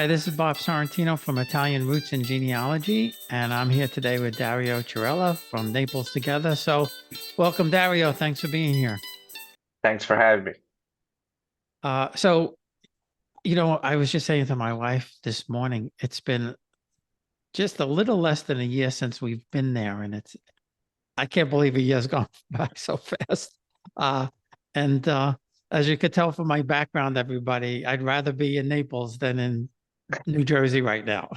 Hi, this is Bob Sorrentino from Italian Roots and Genealogy, and I'm here today with Dario Cirella from Naples Together. So, welcome, Dario. Thanks for being here. Thanks for having me. So, I was just saying to my wife this morning, it's been just a little less than a year since we've been there, and I can't believe a year's gone by so fast. Uh, and as you could tell from my background, everybody, I'd rather be in Naples than in New Jersey right now.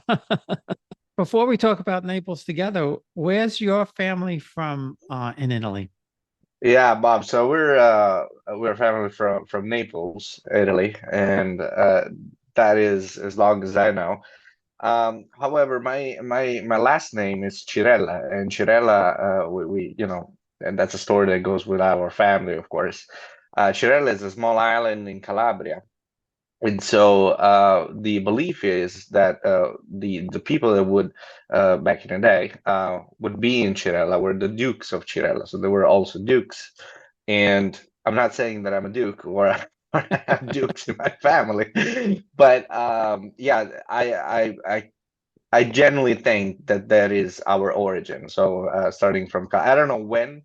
Before we talk about Naples Together, where's your family from in Italy? Yeah, Bob. So we're a family from Naples, Italy, and that is as long as I know. However, my last name is Cirella, and Cirella, we and that's a story that goes with our family, of course. Cirella is a small island in Calabria. And so the belief is that the people that would back in the day would be in Cirella were the dukes of Cirella. So there were also dukes. And I'm not saying that I'm a duke or, or I have dukes in my family, but yeah, I genuinely think that that is our origin. So starting from, I don't know when.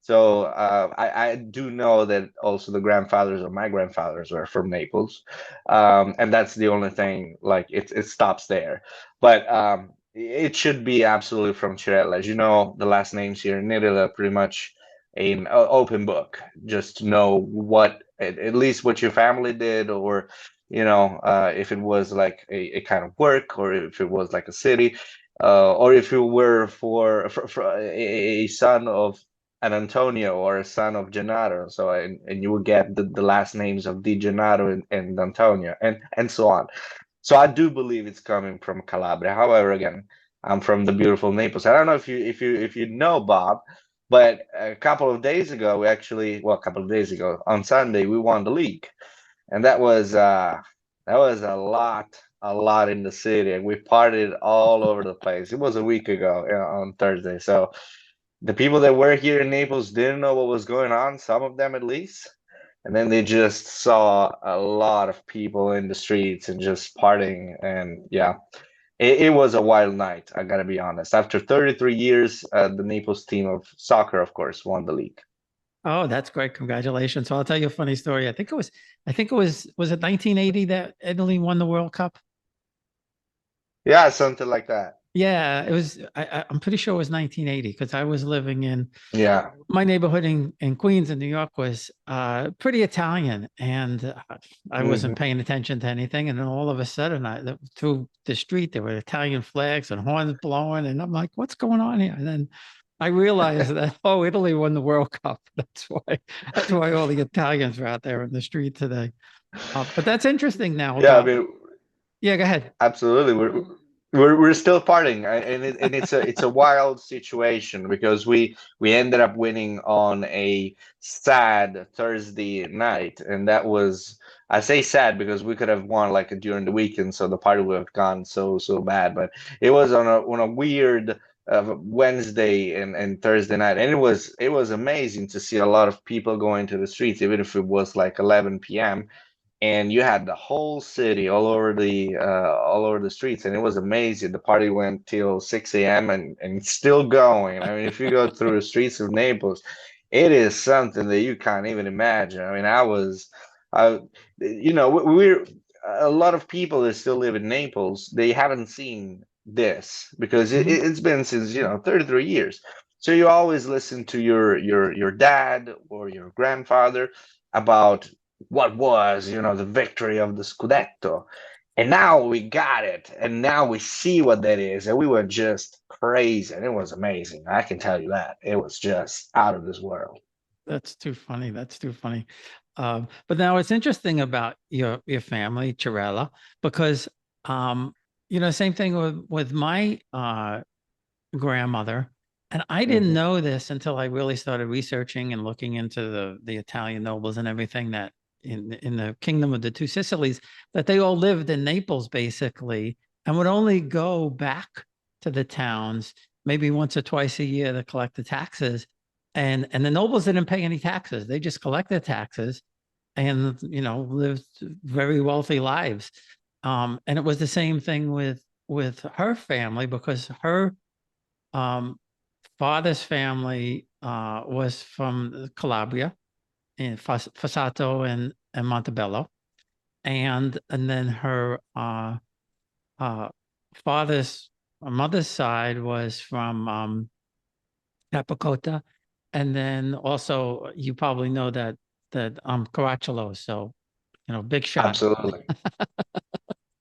So I do know that also the grandfathers of my grandfathers were from Naples, and that's the only thing. Like it stops there, but it should be absolutely from Cirella. As you know, the last names here in Italy are pretty much an open book. Just to know what at least what your family did, or if it was like a kind of work, or if it was like a city, or if you were for a son of an Antonio or a son of Gennaro. So and you would get the last names of Di Gennaro and Antonio and so on. So I do believe it's coming from Calabria. However, again, I'm from the beautiful Naples. I don't know if you know Bob, but a couple of days ago, we actually, well, a couple of days ago on Sunday, we won the league, and that was a lot in the city, and we partied all over the place. It was a week ago, on Thursday. So the people that were here in Naples didn't know what was going on, some of them at least. And then they just saw a lot of people in the streets and just partying. And yeah, it was a wild night, I gotta be honest. After 33 years, the Naples team of soccer, of course, won the league. Oh, that's great. Congratulations. So I'll tell you a funny story. Was it 1980 that Italy won the World Cup? Yeah, something like that. Yeah, it was. I'm pretty sure it was 1980 because I was living in Yeah. my neighborhood in Queens in New York was pretty Italian, and I wasn't Hmm. paying attention to anything. And then all of a sudden, through the street there were Italian flags and horns blowing, and I'm like, "What's going on here?" And then I realized that Italy won the World Cup. That's why all the Italians are out there in the street today. But that's interesting now Yeah, I about. mean, Yeah, go ahead. absolutely. We're still partying, and it's a wild situation because we ended up winning on a sad Thursday night, and that was, I say sad because we could have won like during the weekend, so the party would have gone so bad. But it was on a weird Wednesday and Thursday night, and it was amazing to see a lot of people going to the streets, even if it was like 11 p.m. And you had the whole city all over the streets, and it was amazing. The party went till 6 a.m. and it's still going. I mean, if you go through the streets of Naples, it is something that you can't even imagine. I mean, I we're a lot of people that still live in Naples, they haven't seen this because Mhm. it's been since 33 years. So you always listen to your dad or your grandfather about what was, the victory of the Scudetto. And now we got it. And now we see what that is. And we were just crazy. And it was amazing. I can tell you that. It was just out of this world. That's too funny. That's too funny. But now it's interesting about your family, Cirella, because same thing with my grandmother. And I didn't Hmm. know this until I really started researching and looking into the Italian nobles and everything that in the Kingdom of the Two Sicilies, that they all lived in Naples basically and would only go back to the towns maybe once or twice a year to collect the taxes. And the nobles didn't pay any taxes. They just collected taxes and lived very wealthy lives. And it was the same thing with her family because her um, father's family was from Calabria in Fossato and Montebello, and then her uh, father's mother's side was from Capicota, and then also you probably know that Caracciolo, so big shot. Absolutely.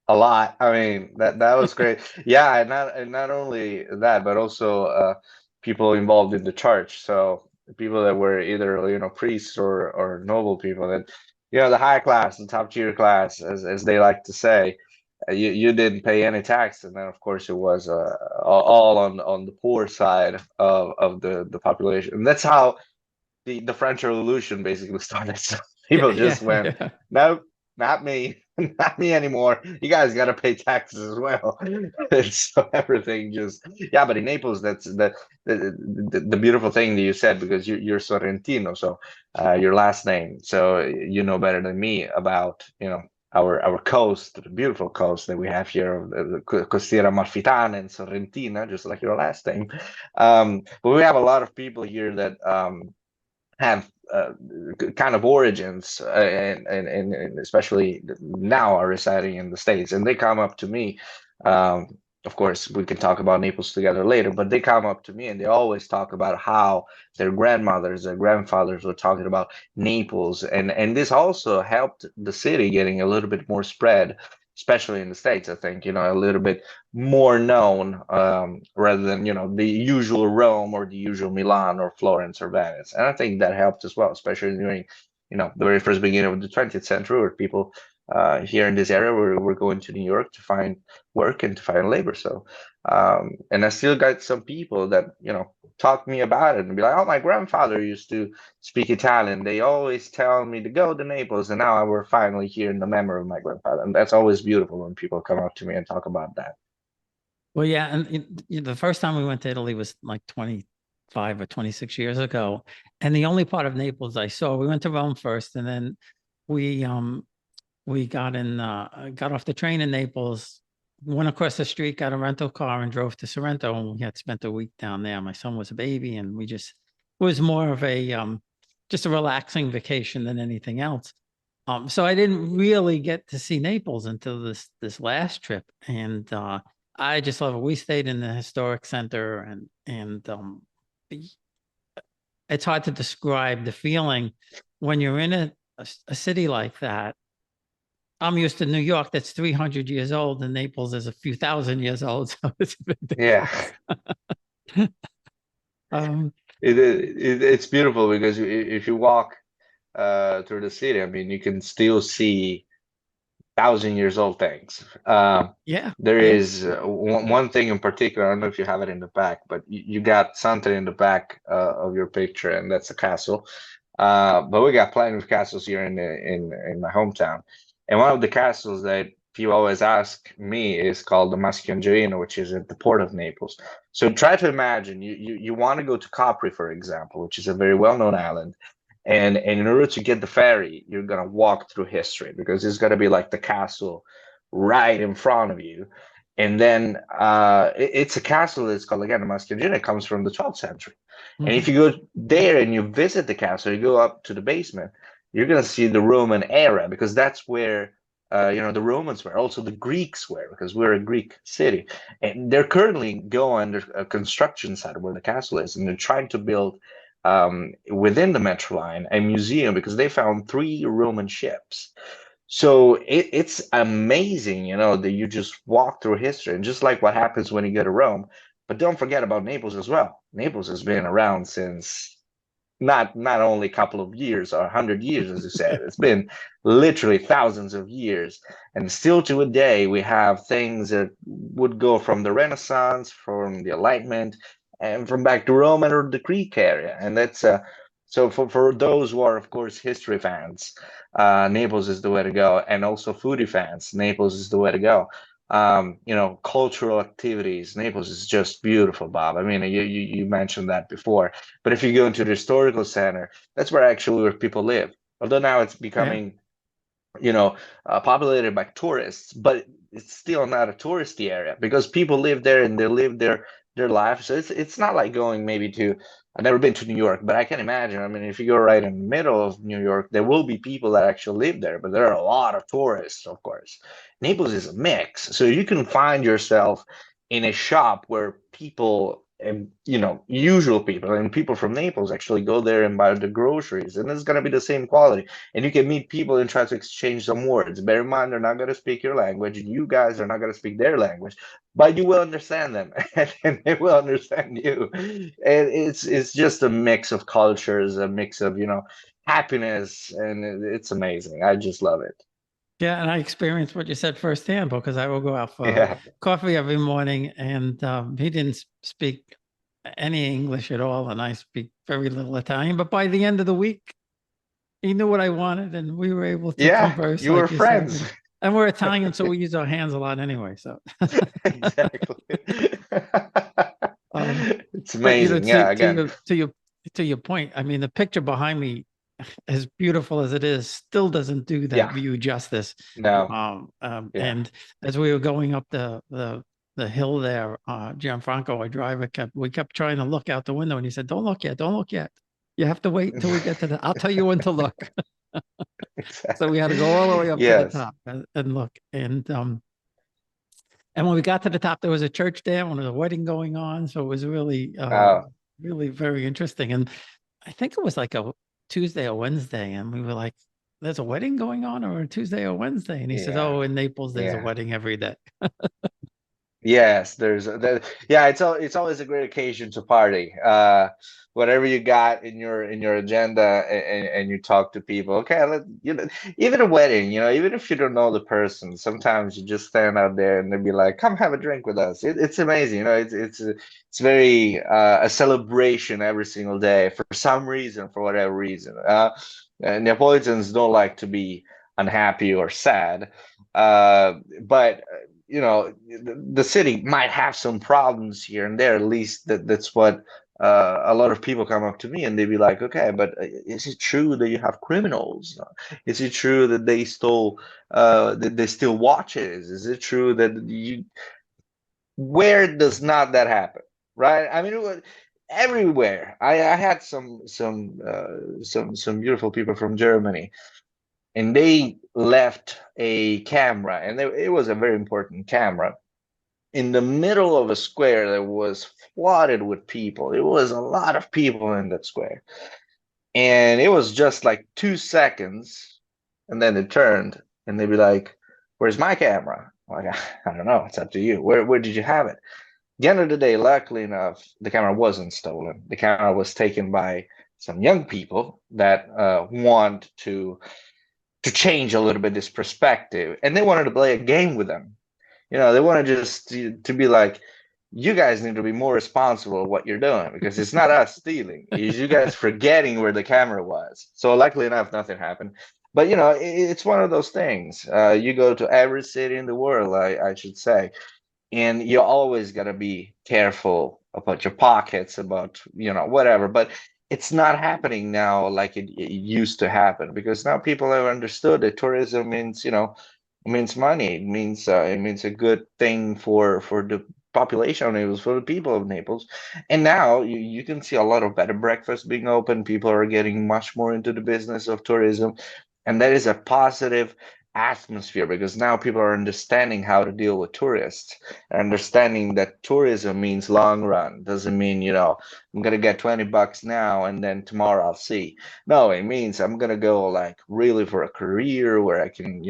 A lot. I mean, that was great. Yeah, and not only that, but also people involved in the church. So people that were either, priests or noble people that, the high class, the top tier class, as they like to say. You didn't pay any tax, and then of course it was all on the poor side of the population. And that's how the French Revolution basically started. So Yeah, people yeah, just went, yeah. no, not me, not me anymore. You guys got to pay taxes as well. And so everything just, yeah. But in Naples, that's the beautiful thing that you said, because you're Sorrentino, so your last name, so you know better than me about our coast, the beautiful coast that we have here, the Costiera Amalfitana and Sorrentina, just like your last name. But we have a lot of people here that have kind of origins, and especially now are residing in the States, and they come up to me. Um, of course, we can talk about Naples together later, but they come up to me and they always talk about how their grandmothers, their grandfathers were talking about Naples, and this also helped the city getting a little bit more spread, especially in the States. I think, a little bit more known, rather than the usual Rome or the usual Milan or Florence or Venice. And I think that helped as well, especially during the very first beginning of the 20th century, where people here in this area were going to New York to find work and to find labor. So and I still got some people that talk to me about it and be like, oh, my grandfather used to speak Italian. They always tell me to go to Naples, and now we're finally here in the memory of my grandfather. And that's always beautiful when people come up to me and talk about that. Well, yeah, and the first time we went to Italy was like 25 or 26 years ago, and the only part of Naples I saw, we went to Rome first, and then we um we got off the train in Naples, went across the street, got a rental car, and drove to Sorrento, and we had spent a week down there. My son was a baby, and it was more of a just a relaxing vacation than anything else. So I didn't really get to see Naples until this last trip, and I just love it. We stayed in the historic center, and it's hard to describe the feeling when you're in a city like that. I'm used to New York that's 300 years old, and Naples is a few thousand years old, so it's a bit Yeah. different. Um, It's beautiful because if you walk through the city, I mean, you can still see 1,000 years old things. yeah, There yeah, is one thing in particular. I don't know if you have it in the back, but you got something in the back of your picture, and that's a castle. But we got plenty of castles here in my hometown, and one of the castles that people always ask me is called the Maschiangioino, which is at the port of Naples. So try to imagine you want to go to Capri, for example, which is a very well-known island, and in order to get the ferry, you're gonna walk through history, because it's gonna be like the castle right in front of you. And then it's a castle that's called, again, the Mascagina. It comes from the 12th century. And mhm, if you go there and you visit the castle, you go up to the basement, you're going to see the Roman era, because that's where the Romans were, also the Greeks were, because we're a Greek city. And they're currently going under a construction site where the castle is, and they're trying to build within the Metro line a museum, because they found three Roman ships. So it's amazing, that you just walk through history, and just like what happens when you go to Rome. But don't forget about Naples as well. Naples has been around since not only a couple of years or 100 years, as you said. It's been literally thousands of years, and still to a day we have things that would go from the Renaissance, from the Enlightenment, and from back to Roman or the Greek area. And that's so for those who are, of course, history fans, Naples is the way to go, and also foodie fans, Naples is the way to go. Cultural activities, Naples is just beautiful, Bob. I mean, you mentioned that before. But if you go into the historical center, that's where actually where people live. Although now it's yeah. becoming populated by tourists, but it's still not a touristy area because people live there and they live their life. So it's not like going maybe to. I've never been to New York, but I can imagine. I mean, if you go right in the middle of New York, there will be people that actually live there, but there are a lot of tourists, of course. Naples is a mix, so you can find yourself in a shop where people and usual people and people from Naples actually go there and buy the groceries, and it's going to be the same quality, and you can meet people and try to exchange some words. Bear in mind, they're not going to speak your language. You guys are not going to speak their language, but you will understand them, and they will understand you. And it's just a mix of cultures, a mix of happiness, and it's amazing. I just love it. Yeah, and I experienced what you said firsthand because I will go out for Yeah, coffee every morning, and he didn't speak any English at all, and I speak very little Italian. But by the end of the week, he knew what I wanted, and we were able to yeah, converse, you were like you said. friends. And we're Italian, so we use our hands a lot anyway. So, Exactly. um, It's but amazing. Yeah, again. to your point, I mean, the picture behind me, as beautiful as it is, still doesn't do that Yeah, view justice. no, yeah. And as we were going up the hill there, Gianfranco, our driver, we kept trying to look out the window, and he said, "Don't look yet, don't look yet. You have to wait till we get to the. I'll tell you when to look." So we had to go all the way up to the Yes. top and look. And when we got to the top, there was a church there, and there was a wedding going on. So it was really, Oh, really very interesting. And I think it was like a Tuesday or Wednesday, and we were like, "There's a wedding going on, or a Tuesday or Wednesday?" And he said, yeah, "Oh, in Naples, there's a yeah. wedding every day." Yes, yeah, it's always a great occasion to party. Whatever you got in your agenda, and you talk to people. Okay, even a wedding, even if you don't know the person, sometimes you just stand out there and they be like, "Come have a drink with us." It's amazing, it's very a celebration every single day for some reason, for whatever reason. Neapolitans don't like to be unhappy or sad, but the city might have some problems here and there. At least that's what a lot of people come up to me and they be like, okay, but is it true that you have criminals? Is it true that they stole that they steal watches? Is it true that you where does not that happen? Right? I mean, everywhere. I had some beautiful people from Germany, and they left a camera, and it was a very important camera in the middle of a square that was flooded with people. It was a lot of people in that square. And it was just like 2 seconds. And then they turned and they'd be like, "Where's my camera?" I'm like, "I don't know. It's up to you. Where did you have it?" At the end of the day, luckily enough, the camera wasn't stolen. The camera was taken by some young people that want to change a little bit this perspective. And they wanted to play a game with them. They want to just to be like, you guys need to be more responsible of what you're doing because it's not us stealing. It's you guys forgetting where the camera was. So luckily enough, nothing happened. But it's one of those things. You go to every city in the world, I should say, and you always got to be careful about your pockets, about whatever. But it's not happening now like it used to happen, because now people have understood that tourism means means money. It means a good thing for the population of Naples, for the people of Naples. And now you can see a lot of bed and breakfast being open. People are getting much more into the business of tourism, and that is a positive atmosphere because now people are understanding how to deal with tourists, understanding that tourism means long run. Doesn't mean I'm gonna get $20 now and then tomorrow I'll see. No, it means I'm gonna go like really for a career where I can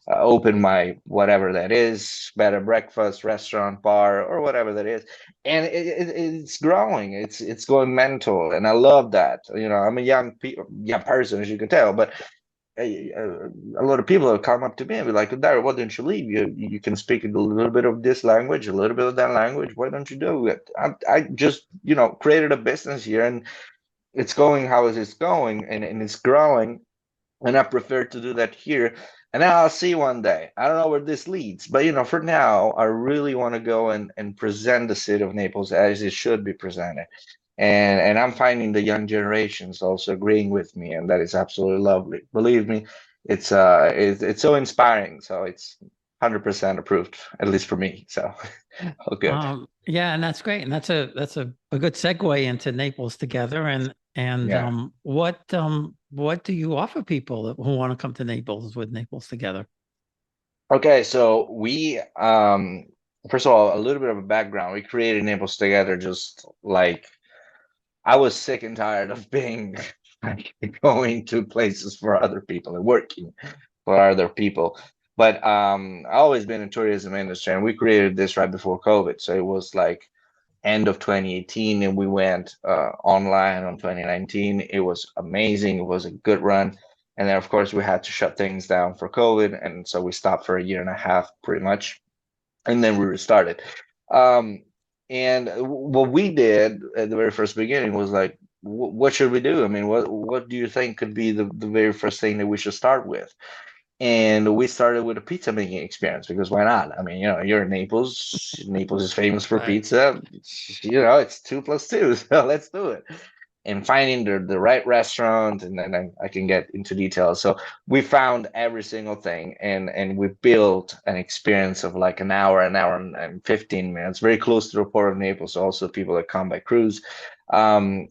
open my whatever that is, bed and breakfast, restaurant, bar, or whatever that is. And it's growing. It's going mental, and I love that. I'm a young person, as you can tell, but a lot of people have come up to me and be like, "Dario, why don't you leave? You can speak a little bit of this language, a little bit of that language. Why don't you do it?" I just created a business here, and it's going how it is going, and it's growing, and I prefer to do that here. And then I'll see one day. I don't know where this leads, but for now, I really want to go and present the city of Naples as it should be presented. And I'm finding the young generations also agreeing with me, and that is absolutely lovely. Believe me, it's so inspiring. So it's 100% approved, at least for me. So all good. Yeah, and that's great. And that's a good segue into Naples Together. And Yeah. what do you offer people who want to come to Naples with Naples Together? Okay, so we first of all, a little bit of a background. We created Naples Together just like I was sick and tired of being like going to places for other people and working for other people. But I always been in tourism industry, and we created this right before COVID. So it was like end of 2018, and we went online on 2019. It was amazing. It was a good run. And then of course we had to shut things down for COVID, and so we stopped for a year and a half pretty much, and then we restarted. Um, and what we did at the very first beginning was like, what should we do? I mean, what do you think could be the very first thing that we should start with? And we started with a pizza making experience because why not? I mean, you're in Naples. Naples is famous for Right. pizza. It's two plus two, so let's do it. And finding the right restaurant, and then I can get into details. So we found every single thing, and we built an experience of like an hour and 15 minutes, very close to the port of Naples. Also, people that come by cruise, and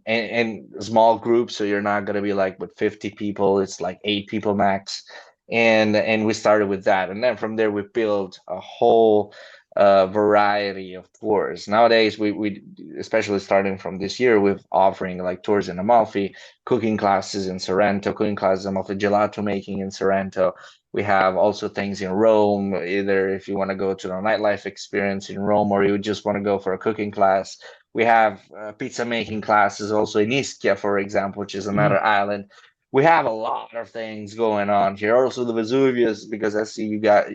small groups. So you're not gonna be like with 50 people. It's like 8 people max, and we started with that, and then from there we built a whole variety of tours. Nowadays, we especially starting from this year, we're offering like tours in Amalfi, cooking classes in Sorrento, cooking classes in Amalfi, gelato making in Sorrento. We have also things in Rome, either if you want to go to the nightlife experience in Rome or you just want to go for a cooking class. We have pizza making classes also in Ischia, for example, which is Mhm. another island. We have a lot of things going on here. Also the Vesuvius, because I see you got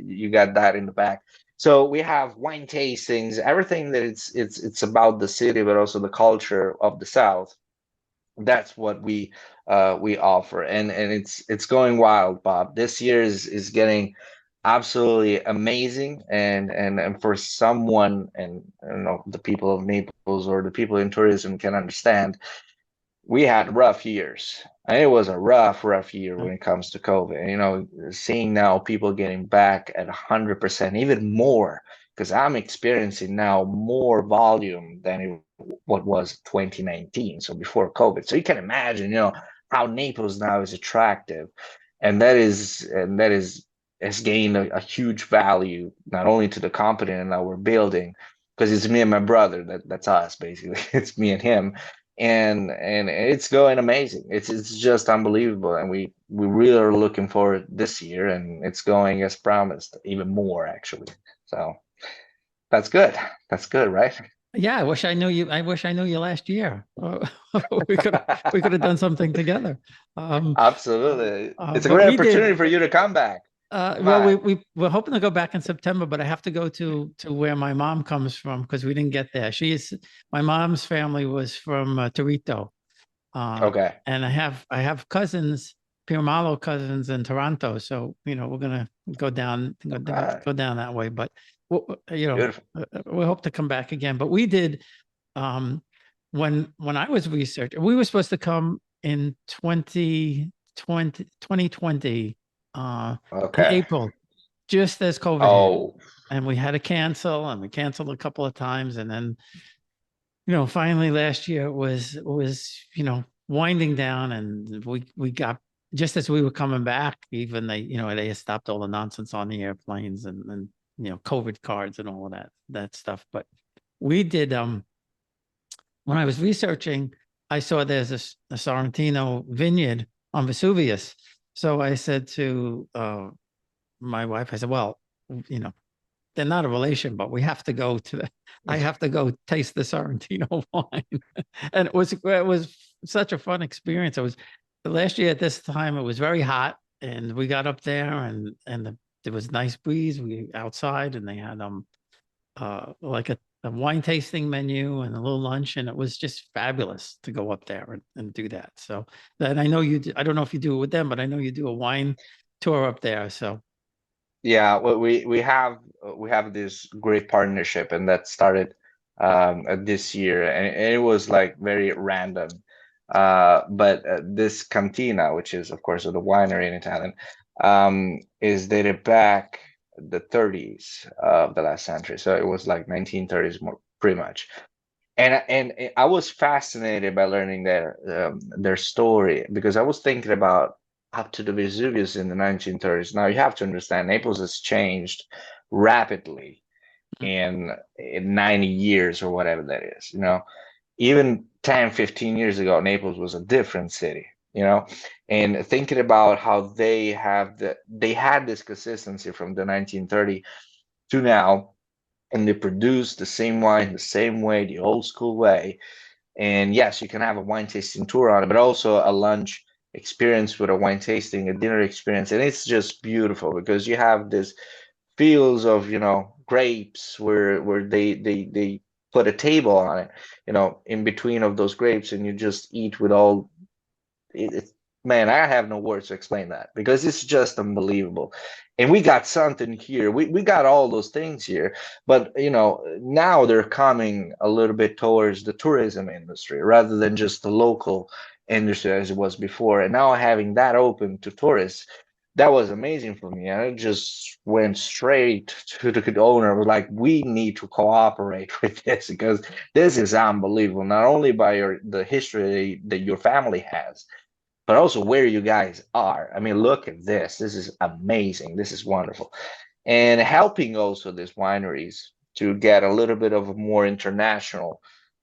that in the back. So we have wine tastings, everything that it's about the city, but also the culture of the South. That's what we offer, and it's going wild, Bob. This year is getting absolutely amazing, and for someone, and I don't know, the people of Naples or the people in tourism can understand, we had rough years. And it was a rough year when it comes to COVID. And, seeing now people getting back at 100%, even more, because I'm experiencing now more volume than what was 2019, so before COVID. So you can imagine, how Naples now is attractive, and that is has gained a huge value not only to the continent that we're building, because it's me and my brother, that's us basically. It's me and him, and it's going amazing. It's just unbelievable, and we really are looking forward this year, and it's going as promised, even more actually. So that's good. That's good, right? Yeah, I wish I knew you. I wish I knew you last year. We could have done something together. Um, Absolutely. It's a but great we did. opportunity for you to come back. Come Well, we on. we we're hoping to go back in September, but I have to go to where my mom comes from because we didn't get there. My mom's family was from Torito, uh, Okay. and I have cousins, Pirmalo cousins in Toronto. So we're gonna go down go down that way. But Beautiful. we hope to come back again. But we did um, when I was researching, we were supposed to come in 2020 in Okay. April, just as COVID hit. Oh, And we had to cancel, and we canceled a couple of times. And then, finally last year it was winding down, and we got just as we were coming back, even they had stopped all the nonsense on the airplanes, and COVID cards and all of that stuff. But we did when I was researching, I saw there's a Sorrentino vineyard on Vesuvius. So I said to my wife, I said, well, you know, they're not a relation, but we have to go I have to go taste the Sorrentino wine. And it was such a fun experience. It was last year at this time, it was very hot, and we got up there, and there was nice breeze. We outside, and they had like a wine tasting menu and a little lunch, and it was just fabulous to go up there and do that. So then I know I don't know if you do it with them, but I know you do a wine tour up there. So yeah. Well, we have this great partnership, and that started this year, and it was like very random. But this cantina, which is of course the winery in Italian, is dated back the 30s of the last century. So it was like 1930s, more pretty much. And I was fascinated by learning their story because I was thinking about up to the Vesuvius in the 1930s. Now you have to understand Naples has changed rapidly in 90 years or whatever that is, even 10, 15 years ago, Naples was a different city, and thinking about how they had this consistency from the 1930 to now, and they produce the same wine the same way, the old school way. And yes, you can have a wine tasting tour on it, but also a lunch experience with a wine tasting, a dinner experience. And it's just beautiful because you have this fields of, grapes where they put a table on it, in between of those grapes, and you just eat with all it's man, I have no words to explain that because it's just unbelievable. And we got something here. We got all those things here, but now they're coming a little bit towards the tourism industry rather than just the local industry as it was before. And now having that open to tourists, that was amazing for me. And I just went straight to the owner. I was like, we need to cooperate with this because this is unbelievable. Not only by the history that your family has, but also where you guys are. I mean, look at this. This is amazing. This is wonderful. And helping also these wineries to get a little bit of a more international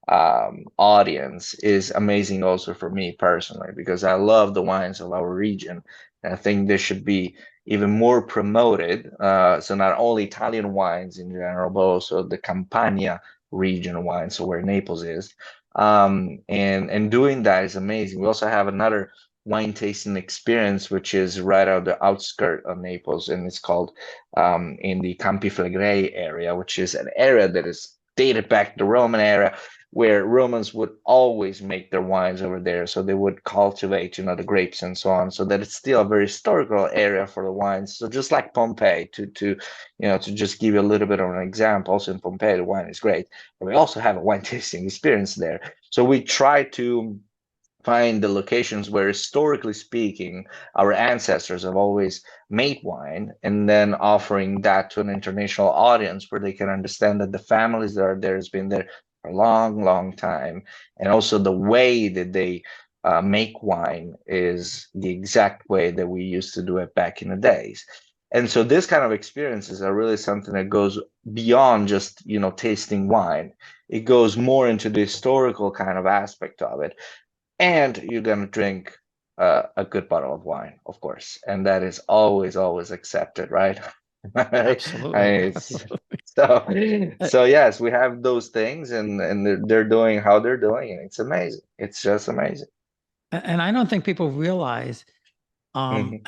audience is amazing also for me personally, because I love the wines of our region. And I think this should be even more promoted. So not only Italian wines in general, but also the Campania region wines, so where Naples is. And doing that is amazing. We also have another wine tasting experience, which is right out the outskirt of Naples, and it's called in the Campi Flegrei area, which is an area that is dated back to the Roman era, where Romans would always make their wines over there. So they would cultivate, the grapes and so on, so that it's still a very historical area for the wines. So just like Pompeii, to just give you a little bit of an example, also in Pompeii, the wine is great. But we also have a wine tasting experience there. So we try to find the locations where, historically speaking, our ancestors have always made wine, and then offering that to an international audience where they can understand that the families that are there has been there for a long, long time, and also the way that they make wine is the exact way that we used to do it back in the days. And so this kind of experiences are really something that goes beyond just, tasting wine. It goes more into the historical kind of aspect of it, and you're gonna drink a good bottle of wine, of course, and that is always, always accepted, right? Absolutely. It's so Uh, so yes, we have those things, and they're doing how they're doing it. It's amazing. It's just amazing. And I don't think people realize Mhm.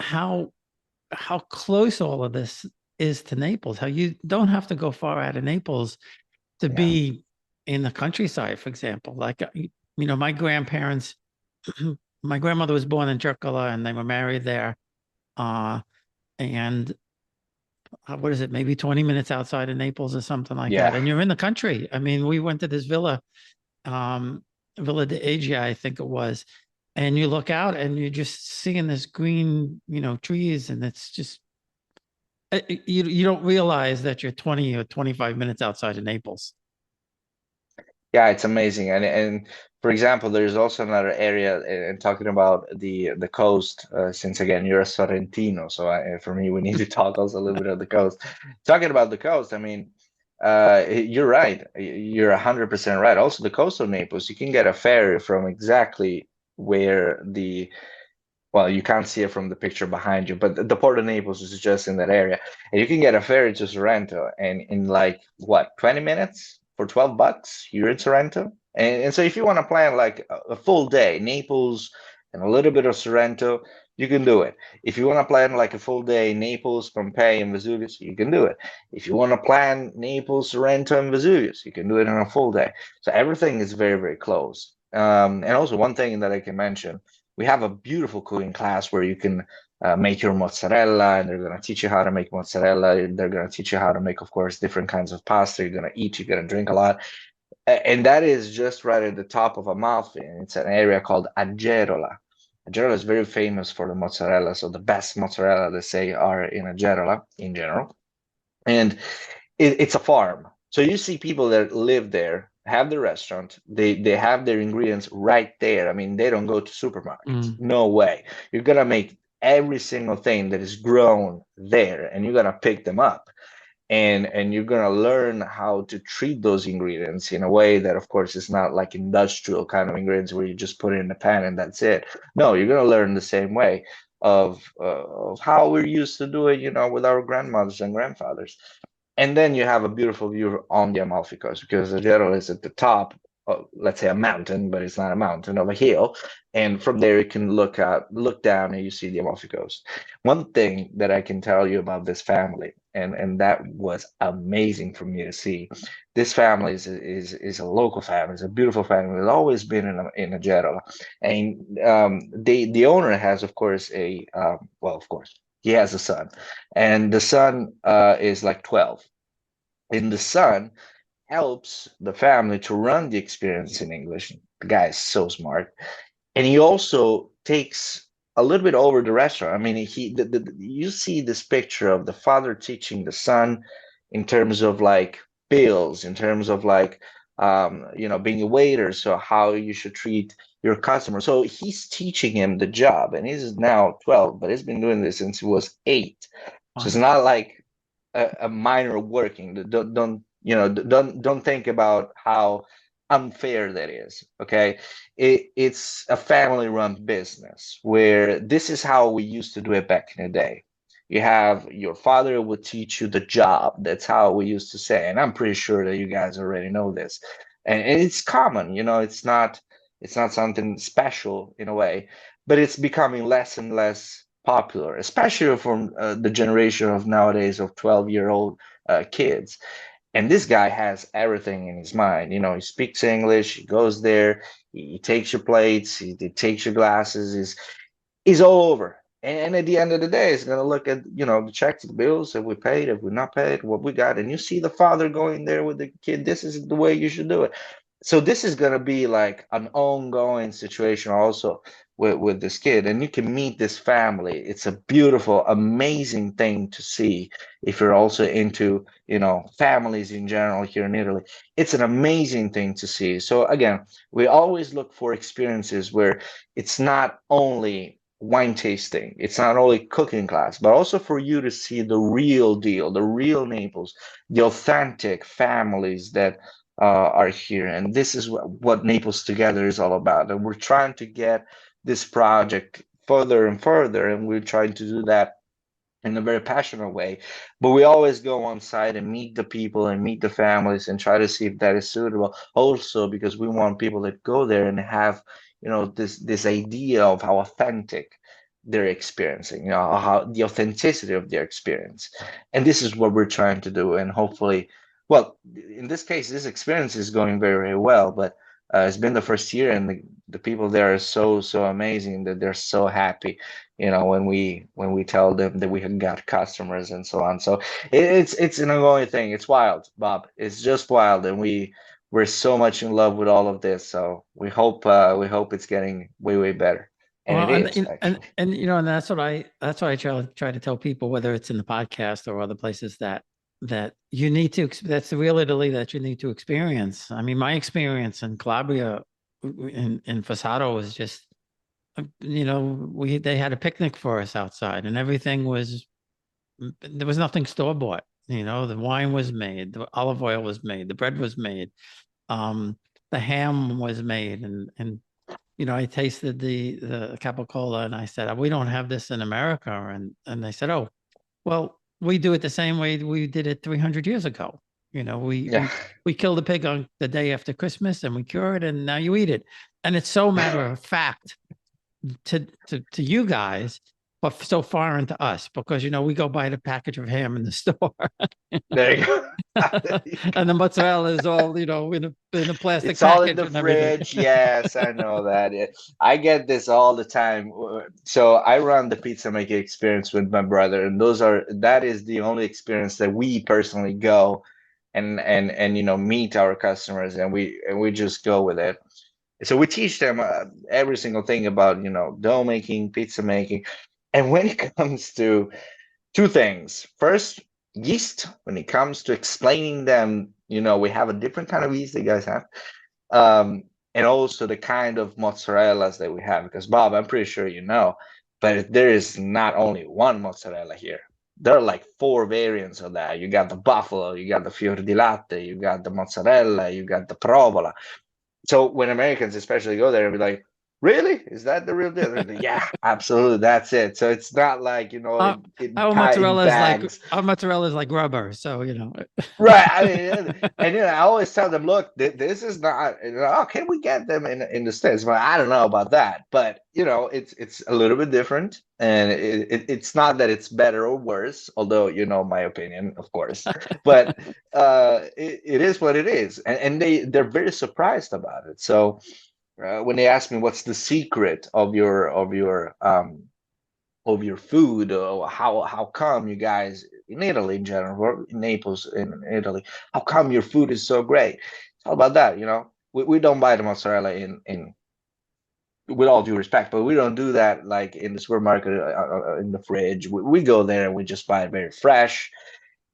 how close all of this is to Naples, how you don't have to go far out of Naples to Yeah, be in the countryside, for example. Like, my grandparents, my grandmother was born in Circolo and they were married there. Uh, and what is it, maybe 20 minutes outside of Naples or something like that. yeah. And you're in the country. I mean, we went to this villa, um, Villa de Agia, I think it was. And you look out and you're just seeing this green, trees, and it's just you don't realize that you're 20 or 25 minutes outside of Naples. Yeah, it's amazing. And for example, there's also another area, and talking about the coast, since again you're a Sorrentino, so for me we need to talk also a little bit of the coast. Talking about the coast, I mean, you're right. You're 100% right. Also, the coast of Naples, you can get a ferry from exactly where well, you can't see it from the picture behind you, but the Port of Naples is just in that area. And you can get a ferry to Sorrento, and in like what, 20 minutes for $12, you're in Sorrento. And so if you want to plan like a full day, Naples and a little bit of Sorrento, you can do it. If you want to plan like a full day, Naples, Pompeii, and Vesuvius, you can do it. If you want to plan Naples, Sorrento, and Vesuvius, you can do it in a full day. So everything is very, very close. And also one thing that I can mention, we have a beautiful cooking class where you can make your mozzarella, and they're going to teach you how to make mozzarella. They're going to teach you how to make, of course, different kinds of pasta. You're going to eat, you're going to drink a lot. And that is just right at the top of Amalfi. And it's an area called Agerola. Agerola is very famous for the mozzarella. So the best mozzarella, they say, are in Agerola in general. And it's a farm. So you see people that live there, have the restaurant, they have their ingredients right there. I mean, they don't go to supermarkets. Mm. No way. You're gonna make every single thing that is grown there, and you're gonna pick them up, and you're going to learn how to treat those ingredients in a way that, of course, is not like industrial kind of ingredients where you just put it in a pan and that's it. No, you're going to learn the same way of how we're used to do it, with our grandmothers and grandfathers. And then you have a beautiful view on the Amalfi Coast, because the Gero is at the top of, let's say, a mountain, but it's not a mountain, of a hill. And from there, you can look down, and you see the Amalfi Coast. One thing that I can tell you about this family, and that was amazing for me to see. This family is a local family. It's a beautiful family. It's always been in a Gero, and the owner has, of course, well, of course, he has a son, and the son is like 12, and the son helps the family to run the experience in English. The guy is so smart, and he also takes a little bit over the restaurant. I mean, you see this picture of the father teaching the son in terms of like bills, in terms of like being a waiter, so how you should treat your customer. So he's teaching him the job, and he's now 12, but he's been doing this since he was 8. So it's Wow. not like a minor working. Don't think about how unfair that is. Okay, it's a family-run business where this is how we used to do it back in the day. You have your father would teach you the job. That's how we used to say, and I'm pretty sure that you guys already know this. And it's common. It's not something special in a way, but it's becoming less and less popular, especially from the generation of nowadays of 12-year-old kids. And this guy has everything in his mind. He speaks English, he goes there, he takes your plates, he takes your glasses, he's all over. And at the end of the day, he's going to look at, the checks, the bills, if we paid, if we're not paid, what we got. And you see the father going there with the kid. This is the way you should do it. So this is going to be like an ongoing situation also with this kid. And you can meet this family. It's a beautiful, amazing thing to see if you're also into, families in general here in Italy. It's an amazing thing to see. So again, we always look for experiences where it's not only wine tasting, it's not only cooking class, but also for you to see the real deal, the real Naples, the authentic families that are here. And this is what Naples Together is all about. And we're trying to get this project further and further, and we're trying to do that in a very passionate way. But we always go on site and meet the people and meet the families and try to see if that is suitable. Also, because we want people that go there and have, this idea of how authentic they're experiencing, how the authenticity of their experience. And this is what we're trying to do. And hopefully, well, in this case, this experience is going very, very well, but it's been the first year, and the people there are so, so amazing that they're so happy, when we tell them that we have got customers and so on. So it's an ongoing thing. It's wild, Bob. It's just wild, and we're so much in love with all of this. So we hope it's getting way, way better, and it Well, and is and and, actually. and and that's what I try to tell people, whether it's in the podcast or other places, that you need to that's the real Italy that you need to experience. I mean, my experience in Calabria in Fassato was just they had a picnic for us outside, and everything was there was nothing store bought. The wine was made, the olive oil was made, the bread was made, um, the ham was made, and I tasted the capicola, and I said, we don't have this in America. And they said, oh, well, we do it the same way we did it 300 years ago. We Yeah. we we kill the pig on the day after Christmas and we cure it, and now you eat it. And it's so matter of fact to you guys, but so foreign to us, because we go buy the package of ham in the store. There you go. There you And the go. mozzarella is all in a plastic It's all in package the and everything. fridge. Yes, I know that. I get this all the time. So I run the pizza making experience with my brother, and that is the only experience that we personally go and meet our customers, and we just go with it. So we teach them every single thing about, dough making, pizza making. And when it comes to two things, first, yeast, when it comes to explaining them, we have a different kind of yeast that you guys have. And also the kind of mozzarellas that we have, because Bob, I'm pretty sure but there is not only one mozzarella here. There are like four variants of that. You got the buffalo, you got the fior di latte, you got the mozzarella, you got the provola. So when Americans especially go there and be like, really? Is that the real deal? Like, yeah, absolutely. That's it. So it's not like, Uh, in bags. our mozzarella is like rubber. So, you know, Right. I mean, and I always tell them, look, this is not. Oh, can we get them in the States? Well, I don't know about that, but it's a little bit different, and it's not that it's better or worse, although my opinion, of course. But it is what it is, and they're very surprised about it. So when they ask me what's the secret of your food, or how come you guys in Italy in general, or in Naples in Italy, how come your food is so great? It's all about that. We don't buy the mozzarella in with all due respect, but we don't do that like in the supermarket, in the fridge. We go there and we just buy it very fresh,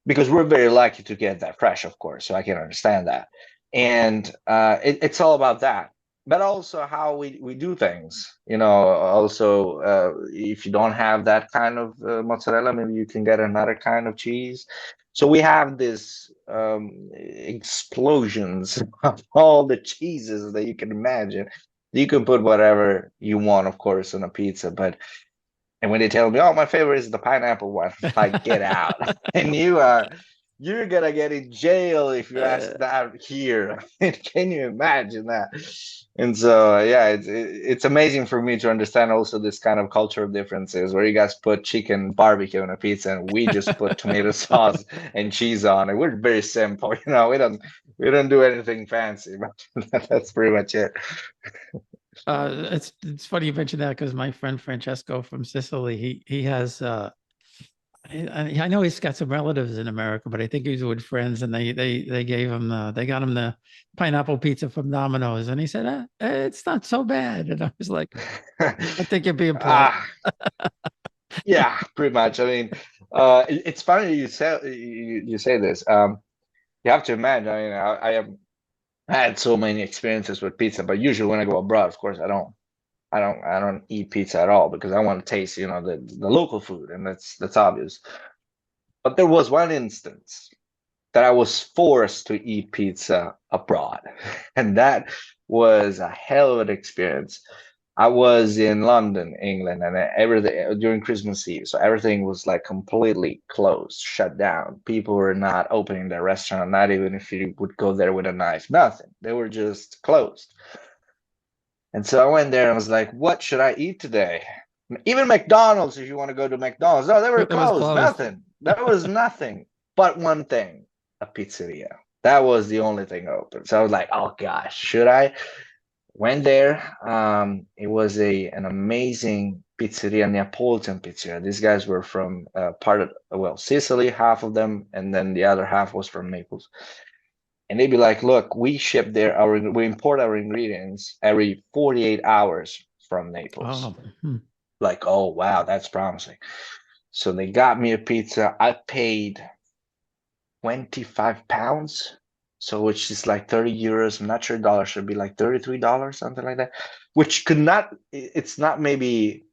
because we're very lucky to get that fresh, of course. So I can understand that, and it's all about that. But also how we do things. Also, if you don't have that kind of mozzarella, maybe you can get another kind of cheese. So we have this explosions of all the cheeses that you can imagine. You can put whatever you want, of course, on a pizza, but and when they tell me, "Oh, my favorite is the pineapple one," like, get out. And you're gonna get in jail if you ask uh, that here. Can you imagine that? And so, yeah, it's amazing for me to understand also this kind of cultural differences, where you guys put chicken barbecue on a pizza and we just put tomato sauce and cheese on it. We're very simple, we don't do anything fancy, but that's pretty much it. it's funny you mentioned that because my friend Francesco from Sicily, he has I know he's got some relatives in America, but I think he's with friends, and they gave him they got him the pineapple pizza from Domino's, and he said, "It's not so bad." And I was like, "I think you're being polite." Ah, yeah, pretty much. I mean, it's funny you say this. You have to imagine. I mean, I had so many experiences with pizza, but usually when I go abroad, of course, I don't eat pizza at all, because I want to taste, the local food, and that's obvious. But there was one instance that I was forced to eat pizza abroad, and that was a hell of an experience. I was in London, England, and everything during Christmas Eve, so everything was like completely closed, shut down. People were not opening their restaurant, not even if you would go there with a knife, nothing. They were just closed. And so I went there and was like, "What should I eat today?" Even McDonald's, if you want to go to McDonald's, no, they were It was closed. closed. Nothing. There was nothing but one thing, a pizzeria. That was the only thing open. So I was like, "Oh gosh, should I?" Went there. It was an amazing pizzeria, Neapolitan pizzeria. These guys were from part of, well, Sicily, half of them, and then the other half was from Naples. And they'd be like, "Look, we import our ingredients every 48 hours from Naples." Oh, hmm. Like, oh wow, that's promising. So they got me a pizza. I paid 25 pounds, so which is like 30 euros. I'm not sure dollars, should be like $33, something like that. Which could not, it's not maybe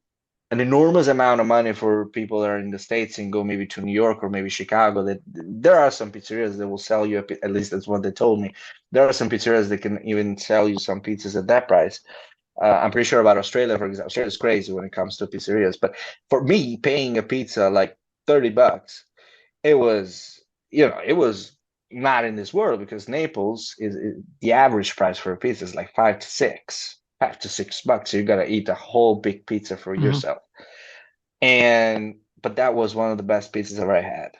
an enormous amount of money for people that are in the States and go maybe to New York or maybe Chicago. That there are some pizzerias that will sell you, at least that's what they told me. There are some pizzerias that can even sell you some pizzas at that price. I'm pretty sure about Australia, for example. Australia's crazy when it comes to pizzerias. But for me, paying a pizza like $30, it was, it was not in this world, because Naples is the average price for a pizza is like $5 to $6. So you gotta eat a whole big pizza for Mhm. yourself. But that was one of the best pizzas I've ever had.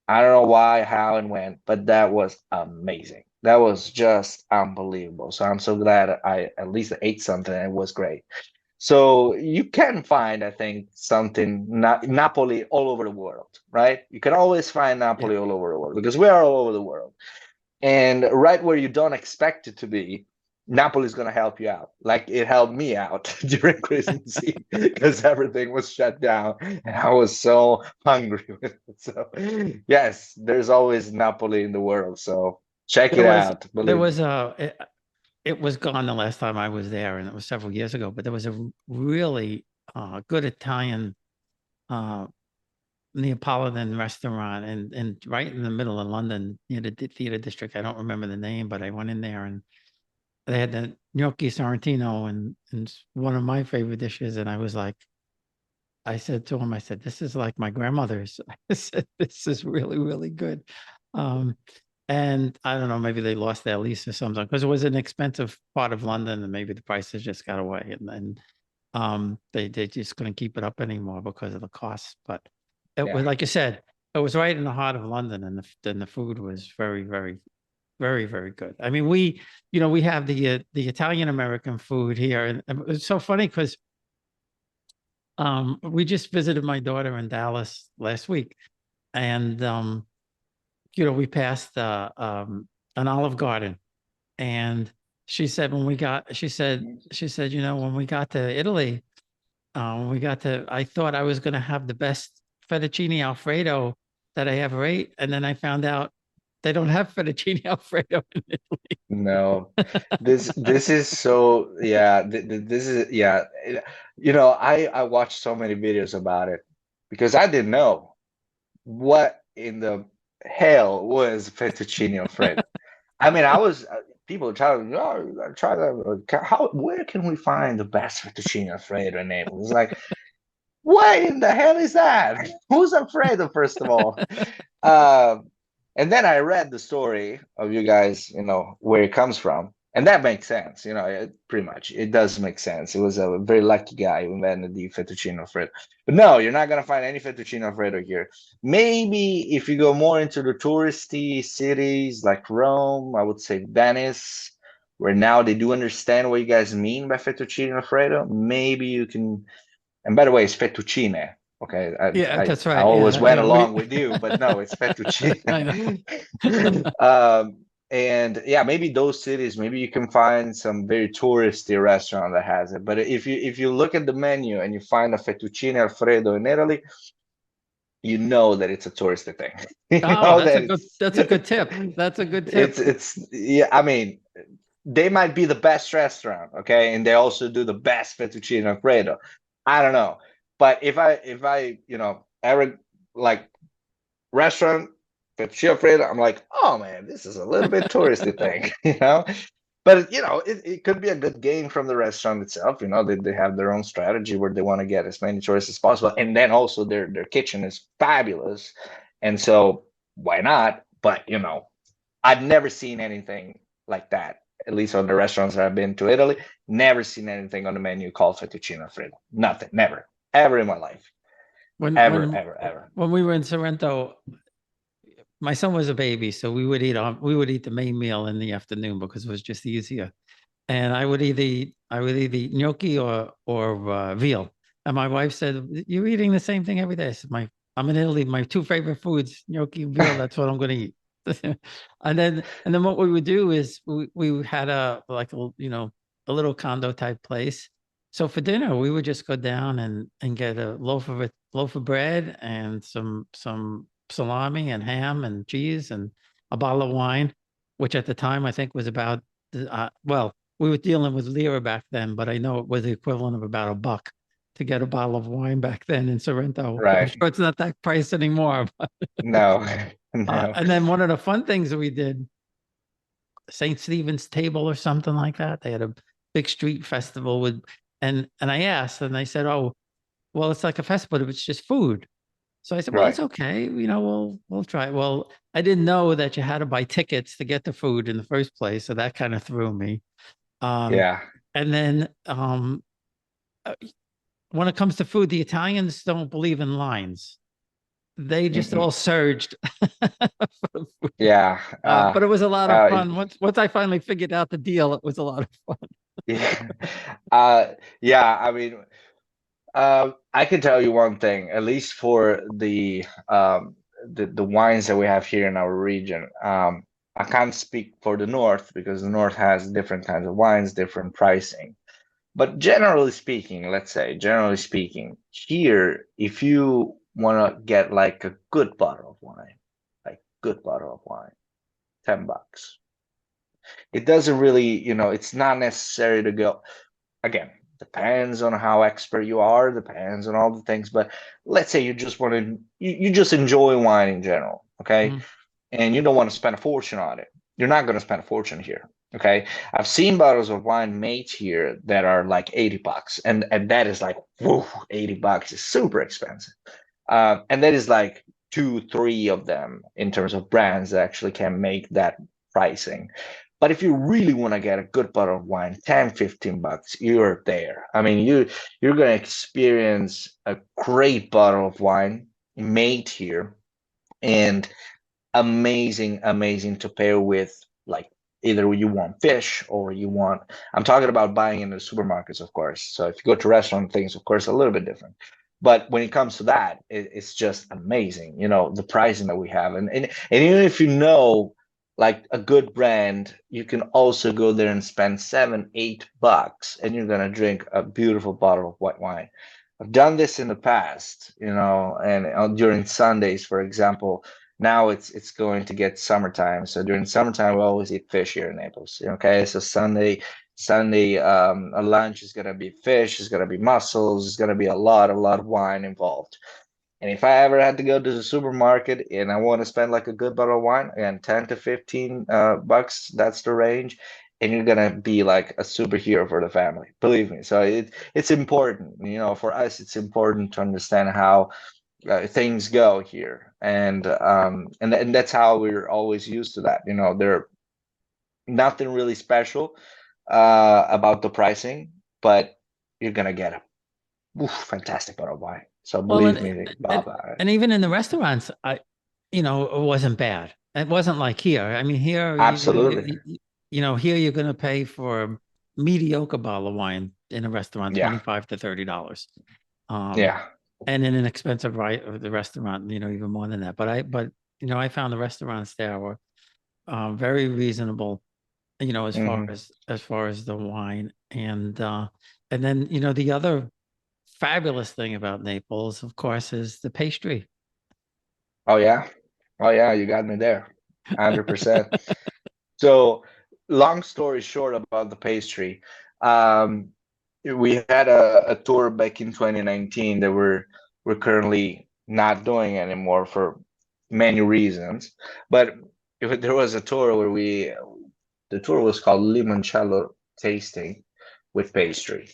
I don't know why, how, and when, but that was amazing. That was just unbelievable. So I'm so glad I at least ate something and it was great. So you can find, I think, something Napoli all over the world, right? You can always find Yeah. Napoli all over the world, because we are all over the world. And right where you don't expect it to be, Napoli is going to help you out. Like it helped me out during Christmas Eve because everything was shut down and I was so hungry. So, yes, there's always Napoli in the world. So, check There it was out. there Believe me. was a it was gone the last time I was there, and it was several years ago. But there was a really good Italian uh, Neapolitan restaurant, and right in the middle of London, near the theater district. I don't remember the name, but I went in there and they had the gnocchi Sorrentino, and it's one of my favorite dishes. And I was like, I said to him, I said, this is like my grandmother's. I said, this is really, really good. Um, and I don't know, maybe they lost their lease or something because it was an expensive part of London and maybe the prices just got away. And then they just couldn't keep it up anymore because of the costs. But it Yeah. was, like you said, it was right in the heart of London, and the food was very, very, very, very good. I mean, we have the Italian American food here, and it's so funny because we just visited my daughter in Dallas last week, and we passed an Olive Garden, and she said, when we got to Italy, I thought I was going to have the best fettuccine Alfredo that I ever ate, and then I found out they don't have fettuccine Alfredo in No, Italy. this is so yeah. This is yeah. I watched so many videos about it because I didn't know what in the hell was fettuccine alfredo. I mean, I was people telling me, "Oh, you gotta try that." How? Where can we find the best fettuccine alfredo in Naples? It's like, what in the hell is that? Who's Alfredo, first of all? Um, and then I read the story of you guys, where it comes from, and that makes sense. Pretty much it does make sense. It was a very lucky guy who invented the fettuccine alfredo. But no, you're not gonna find any fettuccine alfredo here. Maybe if you go more into the touristy cities like Rome, I would say Venice, where now they do understand what you guys mean by fettuccine alfredo. Maybe you can. And by the way, it's fettuccine. Okay, Yeah, that's I right. always Yeah, went yeah. along with you, but no, it's I know. fettuccine. And yeah, maybe those cities, maybe you can find some very touristy restaurant that has it. But if you look at the menu and you find a fettuccine alfredo in Italy, you know that it's a touristy thing. You Oh, know that's that a good it's that's a good tip. That's a good tip. it's yeah. I mean, they might be the best restaurant, okay, and they also do the best fettuccine alfredo. I don't know, but if I ever like restaurant fettuccine alfredo, I'm like, oh man, this is a little bit touristy thing, But it could be a good gain from the restaurant itself. They have their own strategy where they want to get as many tourists as possible, and then also their kitchen is fabulous, and so why not? But I've never seen anything like that, at least on the restaurants that I've been to Italy. Never seen anything on the menu called fettuccine alfredo. Nothing, never, ever in my life, When ever, when ever, ever. when we were in Sorrento, my son was a baby, so we would eat the main meal in the afternoon because it was just easier. And I would either eat gnocchi or veal. And my wife said, "You're eating the same thing every day." I said, I'm in Italy. My two favorite foods, gnocchi and veal. That's what I'm going to eat." And then what we would do is we had a little condo type place. So for dinner, we would just go down and get a loaf of bread and some salami and ham and cheese and a bottle of wine, which at the time I think was about well, we were dealing with lira back then, but I know it was the equivalent of about $1 to get a bottle of wine back then in Sorrento. I'm Right? sure it's not that price anymore. No, no. And then one of the fun things that we did, St. Stephen's Table or something like that. They had a big street festival and I asked, and they said, "Oh, well, it's like a festival, but it's just food." So I said, "Well, Right? it's okay. We'll try it." Well, I didn't know that you had to buy tickets to get the food in the first place, so that kind of threw me. Um, Yeah. and then uh, when it comes to food, the Italians don't believe in lines. They just all Mm-mm. surged. Yeah. But it was a lot of It- fun. Once I finally figured out the deal, it was a lot of fun. yeah. Yeah. I mean, I can tell you one thing, at least for the wines that we have here in our region. I can't speak for the North because the North has different kinds of wines, different pricing. But generally speaking, let's say, generally speaking, here, if you want to get like a good bottle of wine, like good bottle of wine, $10. It doesn't really, it's not necessary to go. Again, depends on how expert you are, depends on all the things. But let's say you just want to, you just enjoy wine in general, okay? Mhm. And you don't want to spend a fortune on it. You're not going to spend a fortune here. Okay. I've seen bottles of wine made here that are like $80. And that is like, whoa, $80 is super expensive. And that is like two, three of them in terms of brands that actually can make that pricing. But if you really want to get a good bottle of wine, 10, $15, you're there. I mean, you're going to experience a great bottle of wine made here. And amazing, amazing to pair with, like, either you want fish or you want, I'm talking about buying in the supermarkets, of course. So if you go to restaurant things, of course, a little bit different. But when it comes to that, it's just amazing, the pricing that we have. And even if you know like a good brand, you can also go there and spend $7, $8, and you're gonna drink a beautiful bottle of white wine. I've done this in the past, and during Sundays, for example. Now it's going to get summertime, so during summertime we always eat fish here in Naples. Okay, so Sunday a lunch is gonna be fish, it's gonna be mussels, it's gonna be a lot of wine involved. And if I ever had to go to the supermarket and I want to spend like a good bottle of wine, again, 10 to 15 bucks, that's the range. And you're gonna be like a superhero for the family, believe me. So it's important, for us, it's important to understand how things go here, and that's how we're always used to that. There nothing really special about the pricing, but you're gonna get a fantastic bottle of wine. So Well, believe me, and Bob. and even in the restaurants, it wasn't bad. It wasn't like here. I mean, here, Absolutely, here you're going to pay for a mediocre bottle of wine in a restaurant, yeah, 25 to $30. Um, yeah. and in an expensive the restaurant, even more than that. I found the restaurants there were very reasonable, as far Hmm. as the wine. And then, the other fabulous thing about Naples, of course, is the pastry. Oh yeah, oh yeah, you got me there, 100%. So, long story short about the pastry, um, we had a tour back in 2019 that we're currently not doing anymore for many reasons. But there was a tour where the tour was called Limoncello Tasting with pastry.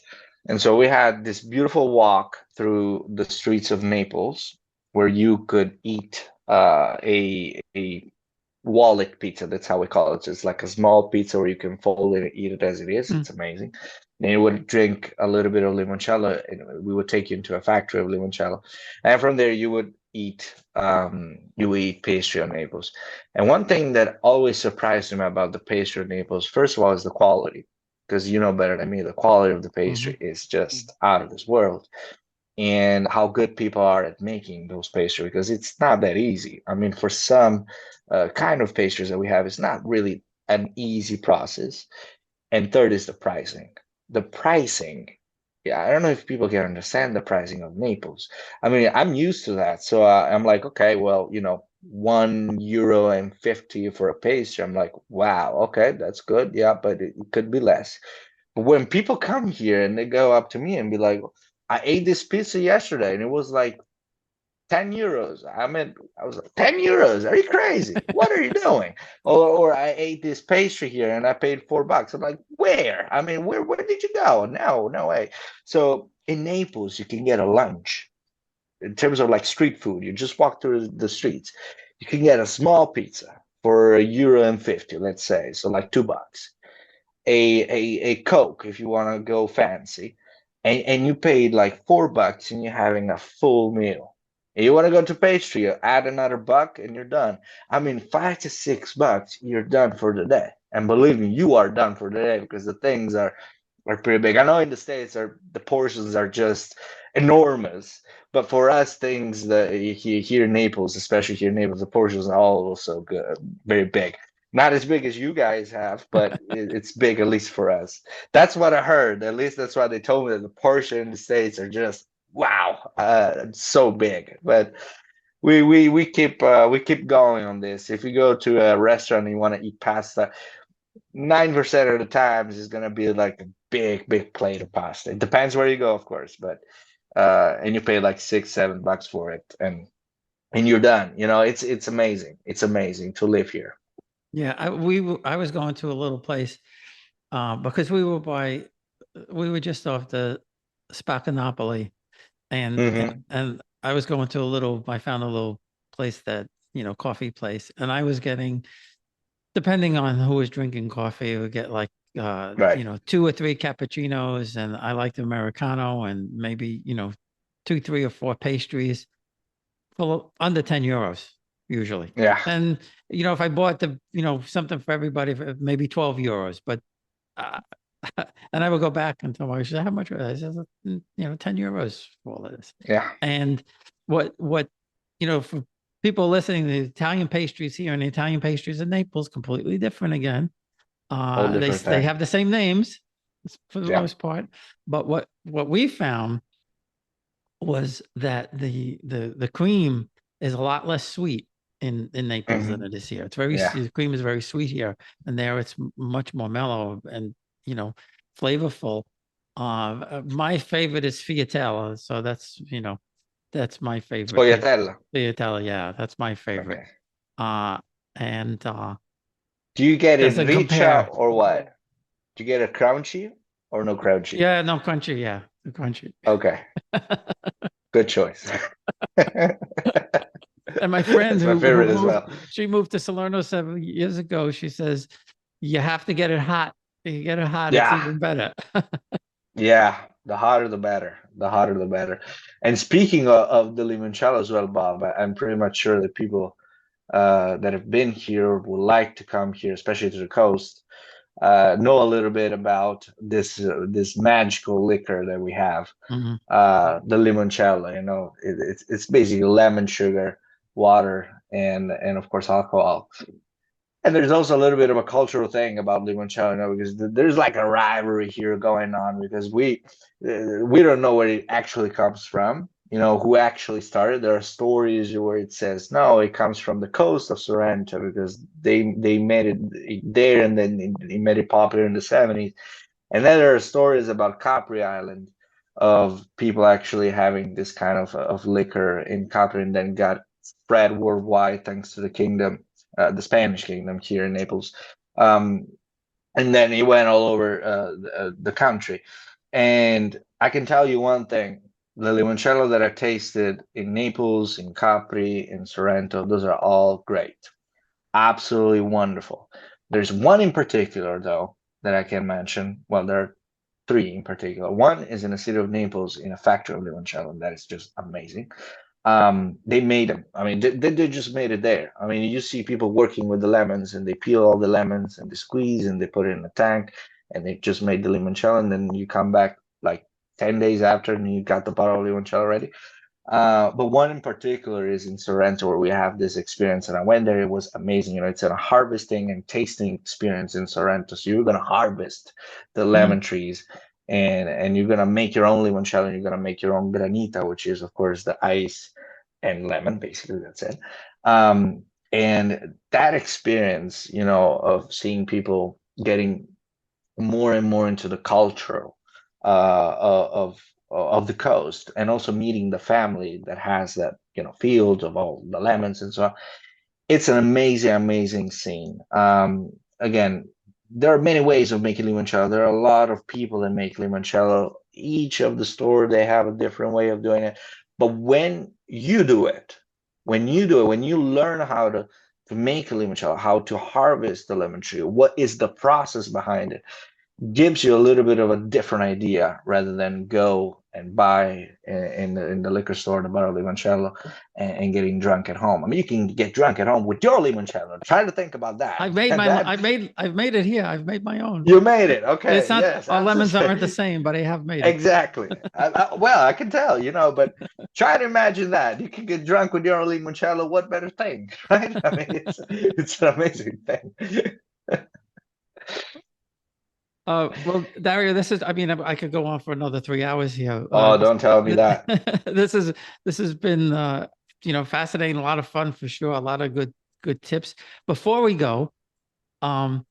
And so we had this beautiful walk through the streets of Naples where you could eat a wallet pizza. That's how we call it. So it's like a small pizza where you can fold it and eat it as it is. Mm. It's amazing. Then you would drink a little bit of limoncello, and we would take you into a factory of limoncello, and from there you would eat pastry on Naples. And one thing that always surprised me about the pastry on Naples, first of all, is the quality, because you know better than me, the quality of the Mhm. pastry is just out of this world, and how good people are at making those pastries, because it's not that easy. I mean, for some kind of pastries that we have, it's not really an easy process. And third is the pricing. The pricing, yeah, I don't know if people can understand the pricing of Naples. I mean, I'm used to that, so I'm like, okay, well, €1.50 for a pastry. I'm like, wow, okay, that's good, yeah, but it could be less. But when people come here and they go up to me and be like, I ate this pizza yesterday and it was like €10. I was like, €10? Are you crazy? What are you doing? Or I ate this pastry here and I paid $4. I'm like, where? I mean, where did you go? No, no way. So in Naples, you can get a lunch in terms of like street food. You just walk through the streets. You can get a small pizza for €1.50, let's say. So like $2, a Coke if you want to go fancy, and you paid like $4 and you're having a full meal. And you want to go to pastry, you add another buck and you're done. I mean, $5 to $6, you're done for the day. And believe me, you are done for the day because the things are pretty big. I know in the States the portions are just enormous, but for us things that here in Naples, especially here in Naples, the portions are also good, very big. Not as big as you guys have, but it's big at least for us. That's what I heard. At least that's what they told me. That the Porsche in the States are just wow, so big. But we keep going on this. If you go to a restaurant and you want to eat pasta, 9% of the times is gonna be like a big plate of pasta. It depends where you go, of course, but and you pay like $6, $7 for it, and you're done. You know, it's amazing. It's amazing to live here. Yeah, I was going to a little place because we were just off the Spaccanapoli, and Hmm. I was going to I found a little place that, coffee place, and I was getting, depending on who was drinking coffee, we would get like Right. 2 or 3 cappuccinos, and I liked Americano, and maybe, 2, 3, or 4 pastries for under 10 euros usually. Yeah. And if I bought something for everybody for maybe 12 euros, but uh, and I would go back and tell my wife, she said, how much was that? I said, 10 euros for all of this. Yeah. And what for people listening, the Italian pastries here and the Italian pastries in Naples completely different again. Whole They different they thing. have the same names for the Yeah. most part, but what we found was that the cream is a lot less sweet in Naples than Hmm. it is here. Yeah. The cream is very sweet here, and there it's much more mellow and flavorful. My favorite is Fiatella, so that's my favorite. Sfogliatella. Fiatella, yeah, that's my favorite. Okay. Uh, and Do you get it doesn't richa compare. or what? Do you get a crunchy or no crunchy? Yeah, no country, yeah, the country. Okay. Good choice. That's And my friend my who favorite as moved, well. she moved to Salerno 7 years ago. She says, you have to get it hot. If you get it hot, it's Yeah. even better. Yeah. The hotter the better. The hotter the better. And speaking of the limoncello as well, Bob, I'm pretty much sure that people that have been here would like to come here, especially to the coast, know a little bit about this magical liquor that we have, Mhm. the limoncello. You know, it's basically lemon, sugar, water, and of course alcohol. And there's also a little bit of a cultural thing about limoncello, you know, because there's like a rivalry here going on because we don't know where it actually comes from. You know, who actually started. There are stories where it says no, it comes from the coast of Sorrento because they made it there and then it made it popular in the 70s. And then there are stories about Capri Island of people actually having this kind of liquor in Capri and then got spread worldwide thanks to the kingdom, the Spanish kingdom here in Naples. Um, and then it went all over the country. And I can tell you one thing, the limoncello that I tasted in Naples, in Capri, in Sorrento, those are all great. Absolutely wonderful. There's one in particular, though, that I can mention. Well, there are three in particular. One is in the city of Naples in a factory of limoncello, and that is just amazing. They made them. I mean, they just made it there. I mean, you see people working with the lemons, and they peel all the lemons and they squeeze and they put it in a tank, and they just made the limoncello. And then you come back like 10 days after, and you got the bottle of limoncello ready. But one in particular is in Sorrento where we have this experience, and I went there. It was amazing. You know, it's a harvesting and tasting experience in Sorrento. So you're gonna harvest the Mhm. lemon trees, and you're gonna make your own limoncello. And you're gonna make your own granita, which is of course the ice and lemon. Basically, that's it. And that experience, you know, of seeing people getting more and more into the culture of the coast, and also meeting the family that has that fields of all the lemons and so on. It's an amazing scene. Again, there are many ways of making limoncello. There are a lot of people that make limoncello. Each of the store they have a different way of doing it. But when you learn how to make a limoncello, how to harvest the lemon tree, what is the process behind it, gives you a little bit of a different idea rather than go and buy in the liquor store the bottle of limoncello and getting drunk at home. I mean, you can get drunk at home with your limoncello. Try to think about that. That I've made it here. I've made my own. you made it. It's Okay. not, Yes, our lemons aren't the absolutely. same, but I have made it. Exactly. Well, I can tell, but try to imagine that. You can get drunk with your limoncello. What better thing, right? I mean, it's an amazing thing. Well, Dario, I mean, I could go on for another 3 hours here. Oh, don't tell me that. This is, this has been, fascinating, a lot of fun for sure, a lot of good tips. Before we go, um,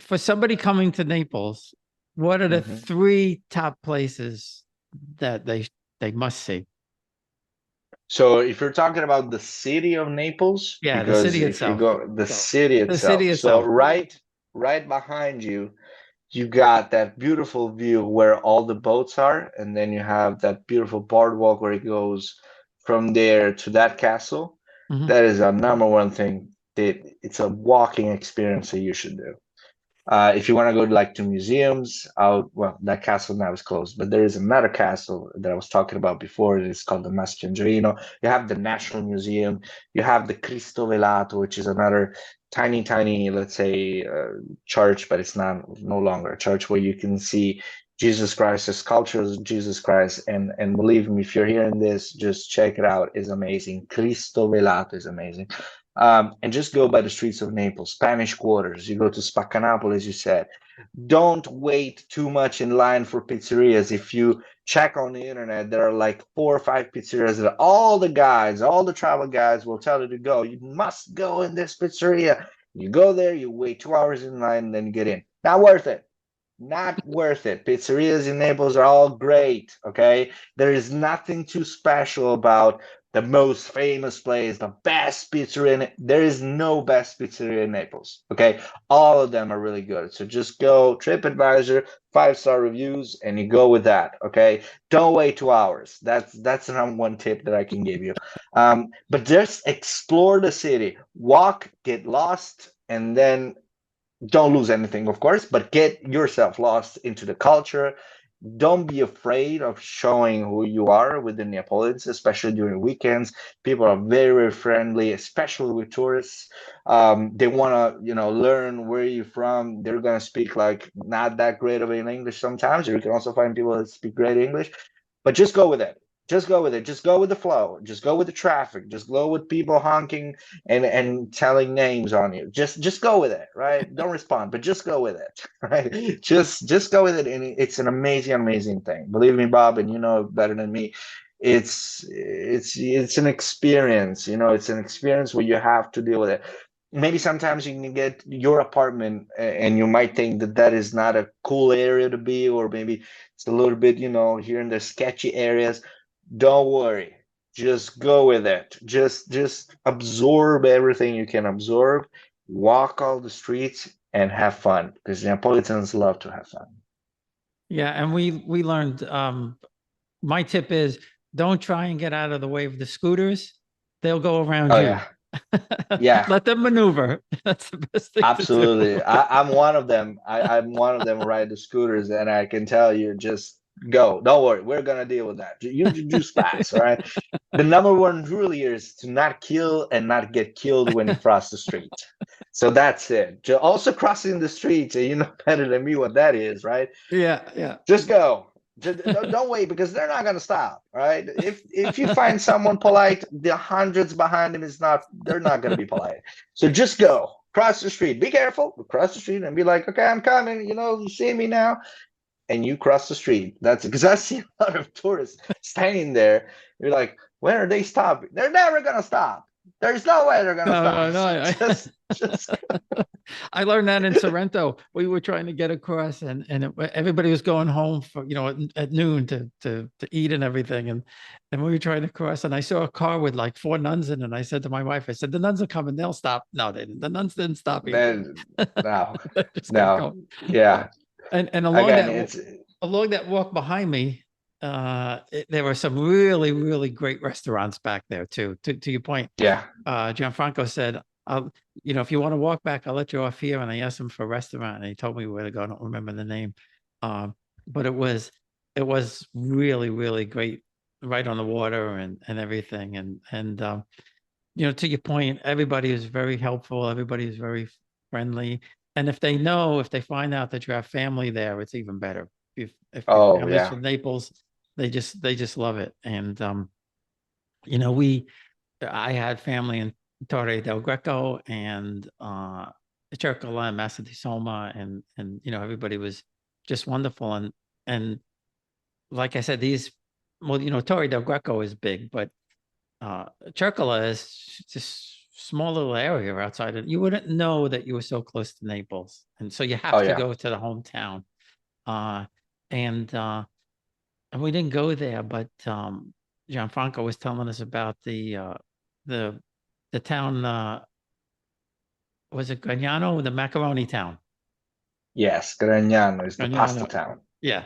for somebody coming to Naples, what are the Mhm. three top places that they must see? So if you're talking about the city of Naples, Yeah, the because city if you itself. go the city The city itself, so itself. right behind you, you got that beautiful view where all the boats are, and then you have that beautiful boardwalk where it goes from there to that castle. Mhm. That is a number one thing that it's a walking experience that you should do. If you want to go like to museums, well, that castle now is closed, but there is another castle that I was talking about before. It's called the Mascangerino. You have the National Museum. You have the Cristo Velato, which is another tiny, let's say, church, but it's not no longer a church where you can see Jesus Christ, the sculpture of Jesus Christ. And believe me, if you're hearing this, just check it out. It's amazing. Cristo Velato is amazing. And just go by the streets of Naples, Spanish quarters. You go to Spaccanapoli, as you said. Don't wait too much in line for pizzerias. If you check on the internet, there are like 4 or 5 pizzerias that all the guys, all the travel guys will tell you to go. You must go in this pizzeria. You go there, you wait 2 hours in line, and then you get in. Not worth it. Not worth it. Pizzerias in Naples are all great, okay? There is nothing too special about the most famous place, the best pizzeria. There is no best pizzeria in Naples, okay? All of them are really good. So just go TripAdvisor, 5-star reviews, and you go with that, okay? Don't wait 2 hours. That's the number one tip that I can give you. But just explore the city, walk, get lost, and then don't lose anything, of course, but get yourself lost into the culture. Don't be afraid of showing who you are with the Neapolitans, especially during weekends. People are very friendly, especially with tourists. They want to, learn where you're from. They're gonna speak like not that great of an English sometimes. You can also find people that speak great English, but just go with it. Just go with it. Just go with the flow. Just go with the traffic. Just go with people honking and telling names on you. Just go with it, right? Don't respond, but just go with it, right? Just go with it, and it's an amazing thing. Believe me, Bob, and you know better than me. It's an experience. It's an experience where you have to deal with it. Maybe sometimes you can get your apartment and you might think that that is not a cool area to be, or maybe it's a little bit, here in the sketchy areas. Don't worry. Just go with it. Just absorb everything you can absorb. Walk all the streets and have fun because Neapolitans love to have fun. Yeah, and we learned, my tip is don't try and get out of the way of the scooters. They'll go around Oh you. yeah. Yeah, Let them maneuver. That's the best thing to absolutely. do. I'm one of them. I'm one of them who ride the scooters, and I can tell you, just go. Don't worry. We're gonna deal with that. You just pass, all right? The number one rule here is to not kill and not get killed when you cross the street. So that's it. Also crossing the street, you know better than me what that is, right? Yeah, yeah. Just go. Just don't wait because they're not gonna stop, right? If you find someone polite, the hundreds behind them is not. They're not gonna be polite. So just go. Cross the street. Be careful. Cross the street and be like, okay, I'm coming. You see me now, and you cross the street. That's because I see a lot of tourists standing there. You're like, when are they stopping? They're never gonna stop. There's no way they're gonna No, stop. no, So I, just I learned that in Sorrento. We were trying to get across, everybody was going home for at noon to eat and everything, and we were trying to cross, and I saw a car with like 4 nuns in, it, and I said to my wife, I said, the nuns are coming, they'll stop. No, they didn't. The nuns didn't stop either. then no, They just kept no, going. yeah. And Again, it's along that walk behind me, there were some really, really great restaurants back there too. To your point, yeah. Gianfranco said, I'll, if you want to walk back, I'll let you off here. And I asked him for a restaurant and he told me where to go. I don't remember the name. But it was really, really great, right on the water and everything. And to your point, everybody is very helpful. Everybody is very friendly. And if they find out that you have family there, it's even better. If your Oh family's yeah. from Naples, they just love it. And you know, we I had family in Torre del Greco and Cercola and Massa di Soma, and everybody was just wonderful. And like I said, Torre del Greco is big, but Cercola is just small little area outside it. You wouldn't know that you were so close to Naples, and so you Oh have to yeah. go to the hometown. Uh, and we didn't go there, but Gianfranco was telling us about the the town. Was it Gagnano, the macaroni town? Yes, Gragnano is the pasta Gagnano. town, Yeah.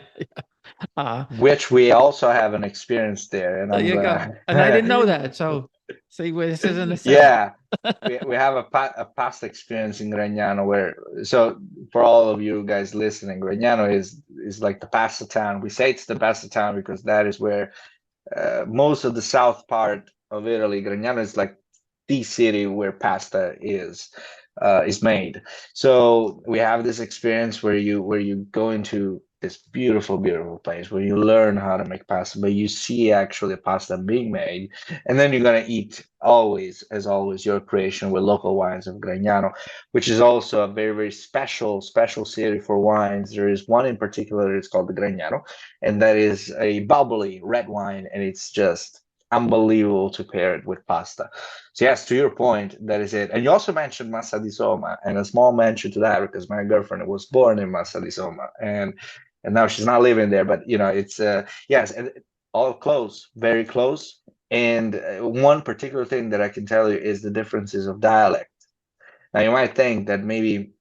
Uh, which we also have an experience there, and there I'm you go. And I didn't know gonna. that. So see, where this isn't a setup. Yeah, we have a past experience in Gragnano where, so for all of you guys listening, Gragnano is like the pasta town. We say it's the pasta town because that is where most of the south part of Italy, Gragnano is like the city where pasta is made. So we have this experience where you go into this beautiful, beautiful place where you learn how to make pasta, but you see actually pasta being made, and then you're gonna eat always, as always, your creation with local wines of Gragnano, which is also a very, very special, special city for wines. There is one in particular, it's called the Gragnano, and that is a bubbly red wine, and it's just unbelievable to pair it with pasta. So yes, to your point, that is it. And you also mentioned Massa di Soma, and a small mention to that because my girlfriend was born in Massa di Soma, and now she's not living there. But it's yes, and all close, very close. And one particular thing that I can tell you is the differences of dialect. Now you might think that maybe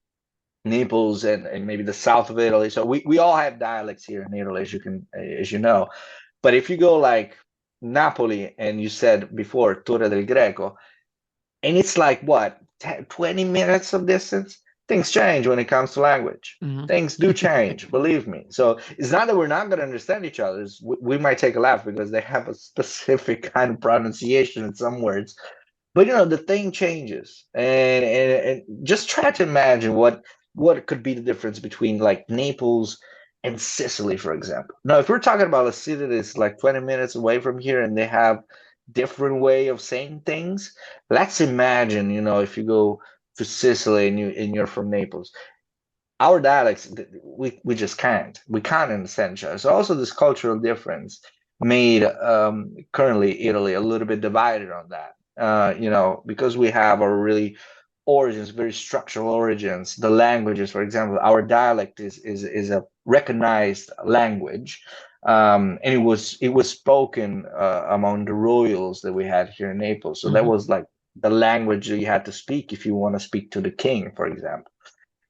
Naples and maybe the south of Italy. So we all have dialects here in Italy, as you know. But if you go like Napoli and you said before Torre del Greco, and it's like what 10, 20 minutes of distance, things change when it comes to language. Mhm. Things do change, believe me. So it's not that we're not going to understand each other. We might take a laugh because they have a specific kind of pronunciation in some words, but the thing changes, and just try to imagine what could be the difference between like Naples and Sicily, for example. Now, if we're talking about a city that's like 20 minutes away from here and they have different way of saying things, let's imagine, if you go to Sicily and you're from Naples, our dialects, we just can't understand each other. So also this cultural difference made currently Italy a little bit divided on that. Because we have our really origins, very structural origins. The languages, for example, our dialect is a recognized language, and it was spoken among the royals that we had here in Naples. So that Mhm. was like the language that you had to speak if you want to speak to the king, for example.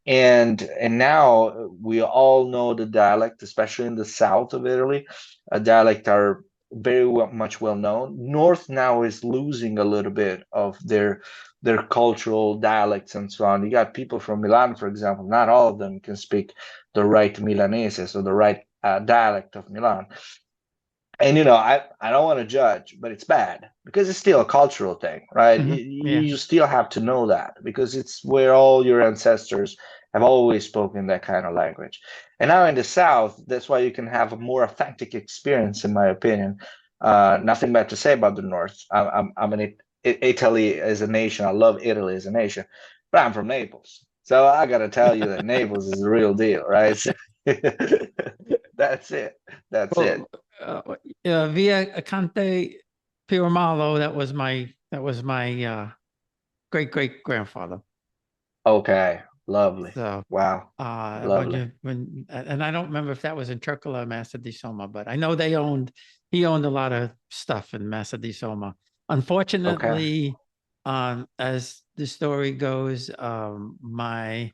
And now we all know the dialect, especially in the south of Italy. Dialect are very much well known. North now is losing a little bit of their cultural dialects and so on. You got people from Milan, for example. Not all of them can speak the right Milanese, so the right dialect of Milan. And I don't want to judge, but it's bad because it's still a cultural thing, right? Mhm. Yeah. You still have to know that because it's where all your ancestors have always spoken that kind of language. And now in the South, that's why you can have a more authentic experience, in my opinion. Nothing bad to say about the North. I'm an Italy as a nation. I love Italy as a nation, but I'm from Naples, so I got to tell you that Naples is the real deal, right? That's it. That's it. Well, via Conte Piramalo, that was my great great grandfather. Okay, lovely. So Wow, when lovely. you when and I don't remember if that was in Turcola or Massa di Soma, but I know he owned a lot of stuff in Massa di Soma. Okay. Unfortunately, as the story goes, my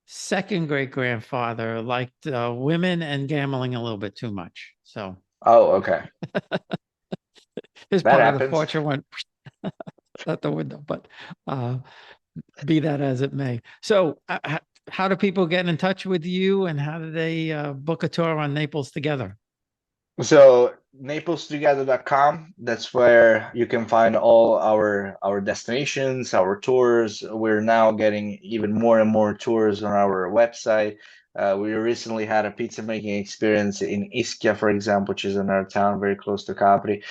second great grandfather liked women and gambling a little bit too much. So Oh, okay. his That part of the happens. fortune went. out the window, but be that as it may. So how do people get in touch with you, and how do they book a tour on Naples Together? So NaplesTogether.com, that's where you can find all our destinations, our tours. We're now getting even more and more tours on our website. We recently had a pizza making experience in Ischia, for example, which is another town very close to Capri.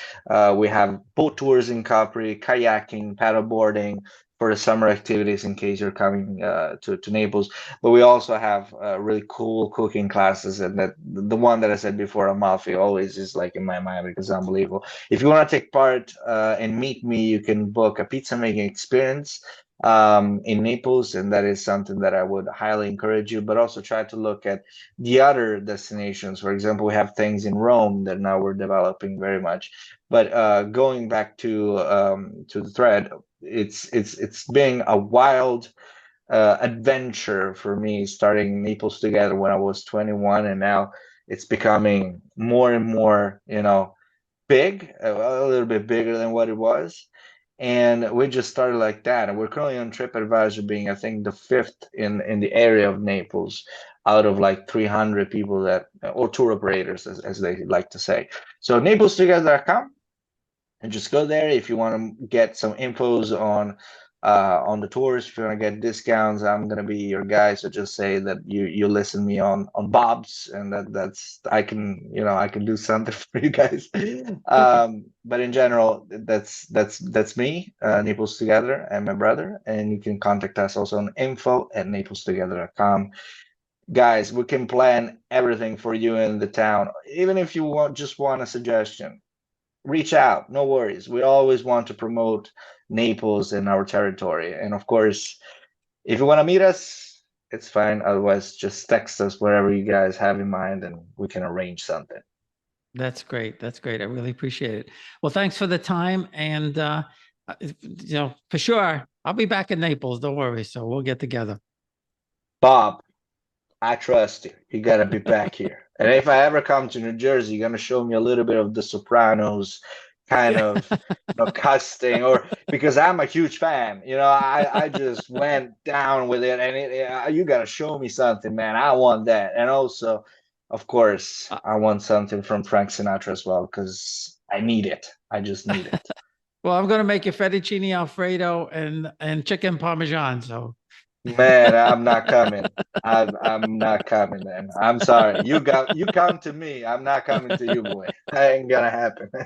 We have boat tours in Capri, kayaking, paddleboarding for the summer activities in case you're coming to Naples. But we also have really cool cooking classes, and that the one that I said before, Amalfi, always is like in my mind because it's unbelievable. If you want to take part and meet me, you can book a pizza making experience in Naples, and that is something that I would highly encourage you. But also try to look at the other destinations. For example, we have things in Rome that now we're developing very much. But going back to the thread, it's been a wild adventure for me starting Naples Together when I was 21, and now it's becoming more and more, big, a little bit bigger than what it was. And we just started like that, and we're currently on TripAdvisor, being I think the fifth in the area of Naples out of like 300 people that or tour operators as they like to say. So NaplesTogether.com, and just go there if you want to get some infos on the tours. If you want to get discounts, I'm gonna be your guy. So just say that you listen me on Bob's, and that's I can do something for you guys. Super. But in general, that's me, Naples Together, and my brother. And you can contact us also on info@naplestogether.com. Guys, we can plan everything for you in the town. Even if you want a suggestion, reach out. No worries. We always want to promote Naples in our territory. And of course, if you want to meet us, it's fine. Otherwise, just text us wherever you guys have in mind, and we can arrange something. That's great. That's great. I really appreciate it. Well, thanks for the time. And, for sure, I'll be back in Naples. Don't worry. So we'll get together. Bob, I trust you. You gotta be back here. And if I ever come to New Jersey, you're gonna show me a little bit of the Sopranos kind Yeah. of casting, or because I'm a huge fan. I just went down with it, and you gotta show me something, man. I want that. And also, of course, Uh, I want something from Frank Sinatra as well, because I need it. I just need it. well, I'm going to make you fettuccine Alfredo and chicken Parmesan. So Man, I'm not coming. I'm not coming, man. I'm sorry. You come to me. I'm not coming to you, boy. That ain't gonna happen. all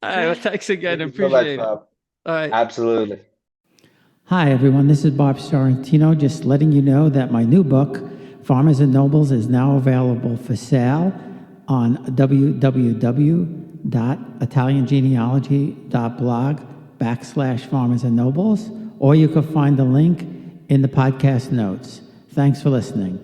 right. Well, thanks again. Thank you so much, Appreciate it. Bob. All right. Absolutely. Hi, everyone. This is Bob Sorrentino, just letting you know that my new book, Farmers and Nobles, is now available for sale on www.italiangenealogy.blog/Farmers and Nobles, or you can find the link in the podcast notes. Thanks for listening.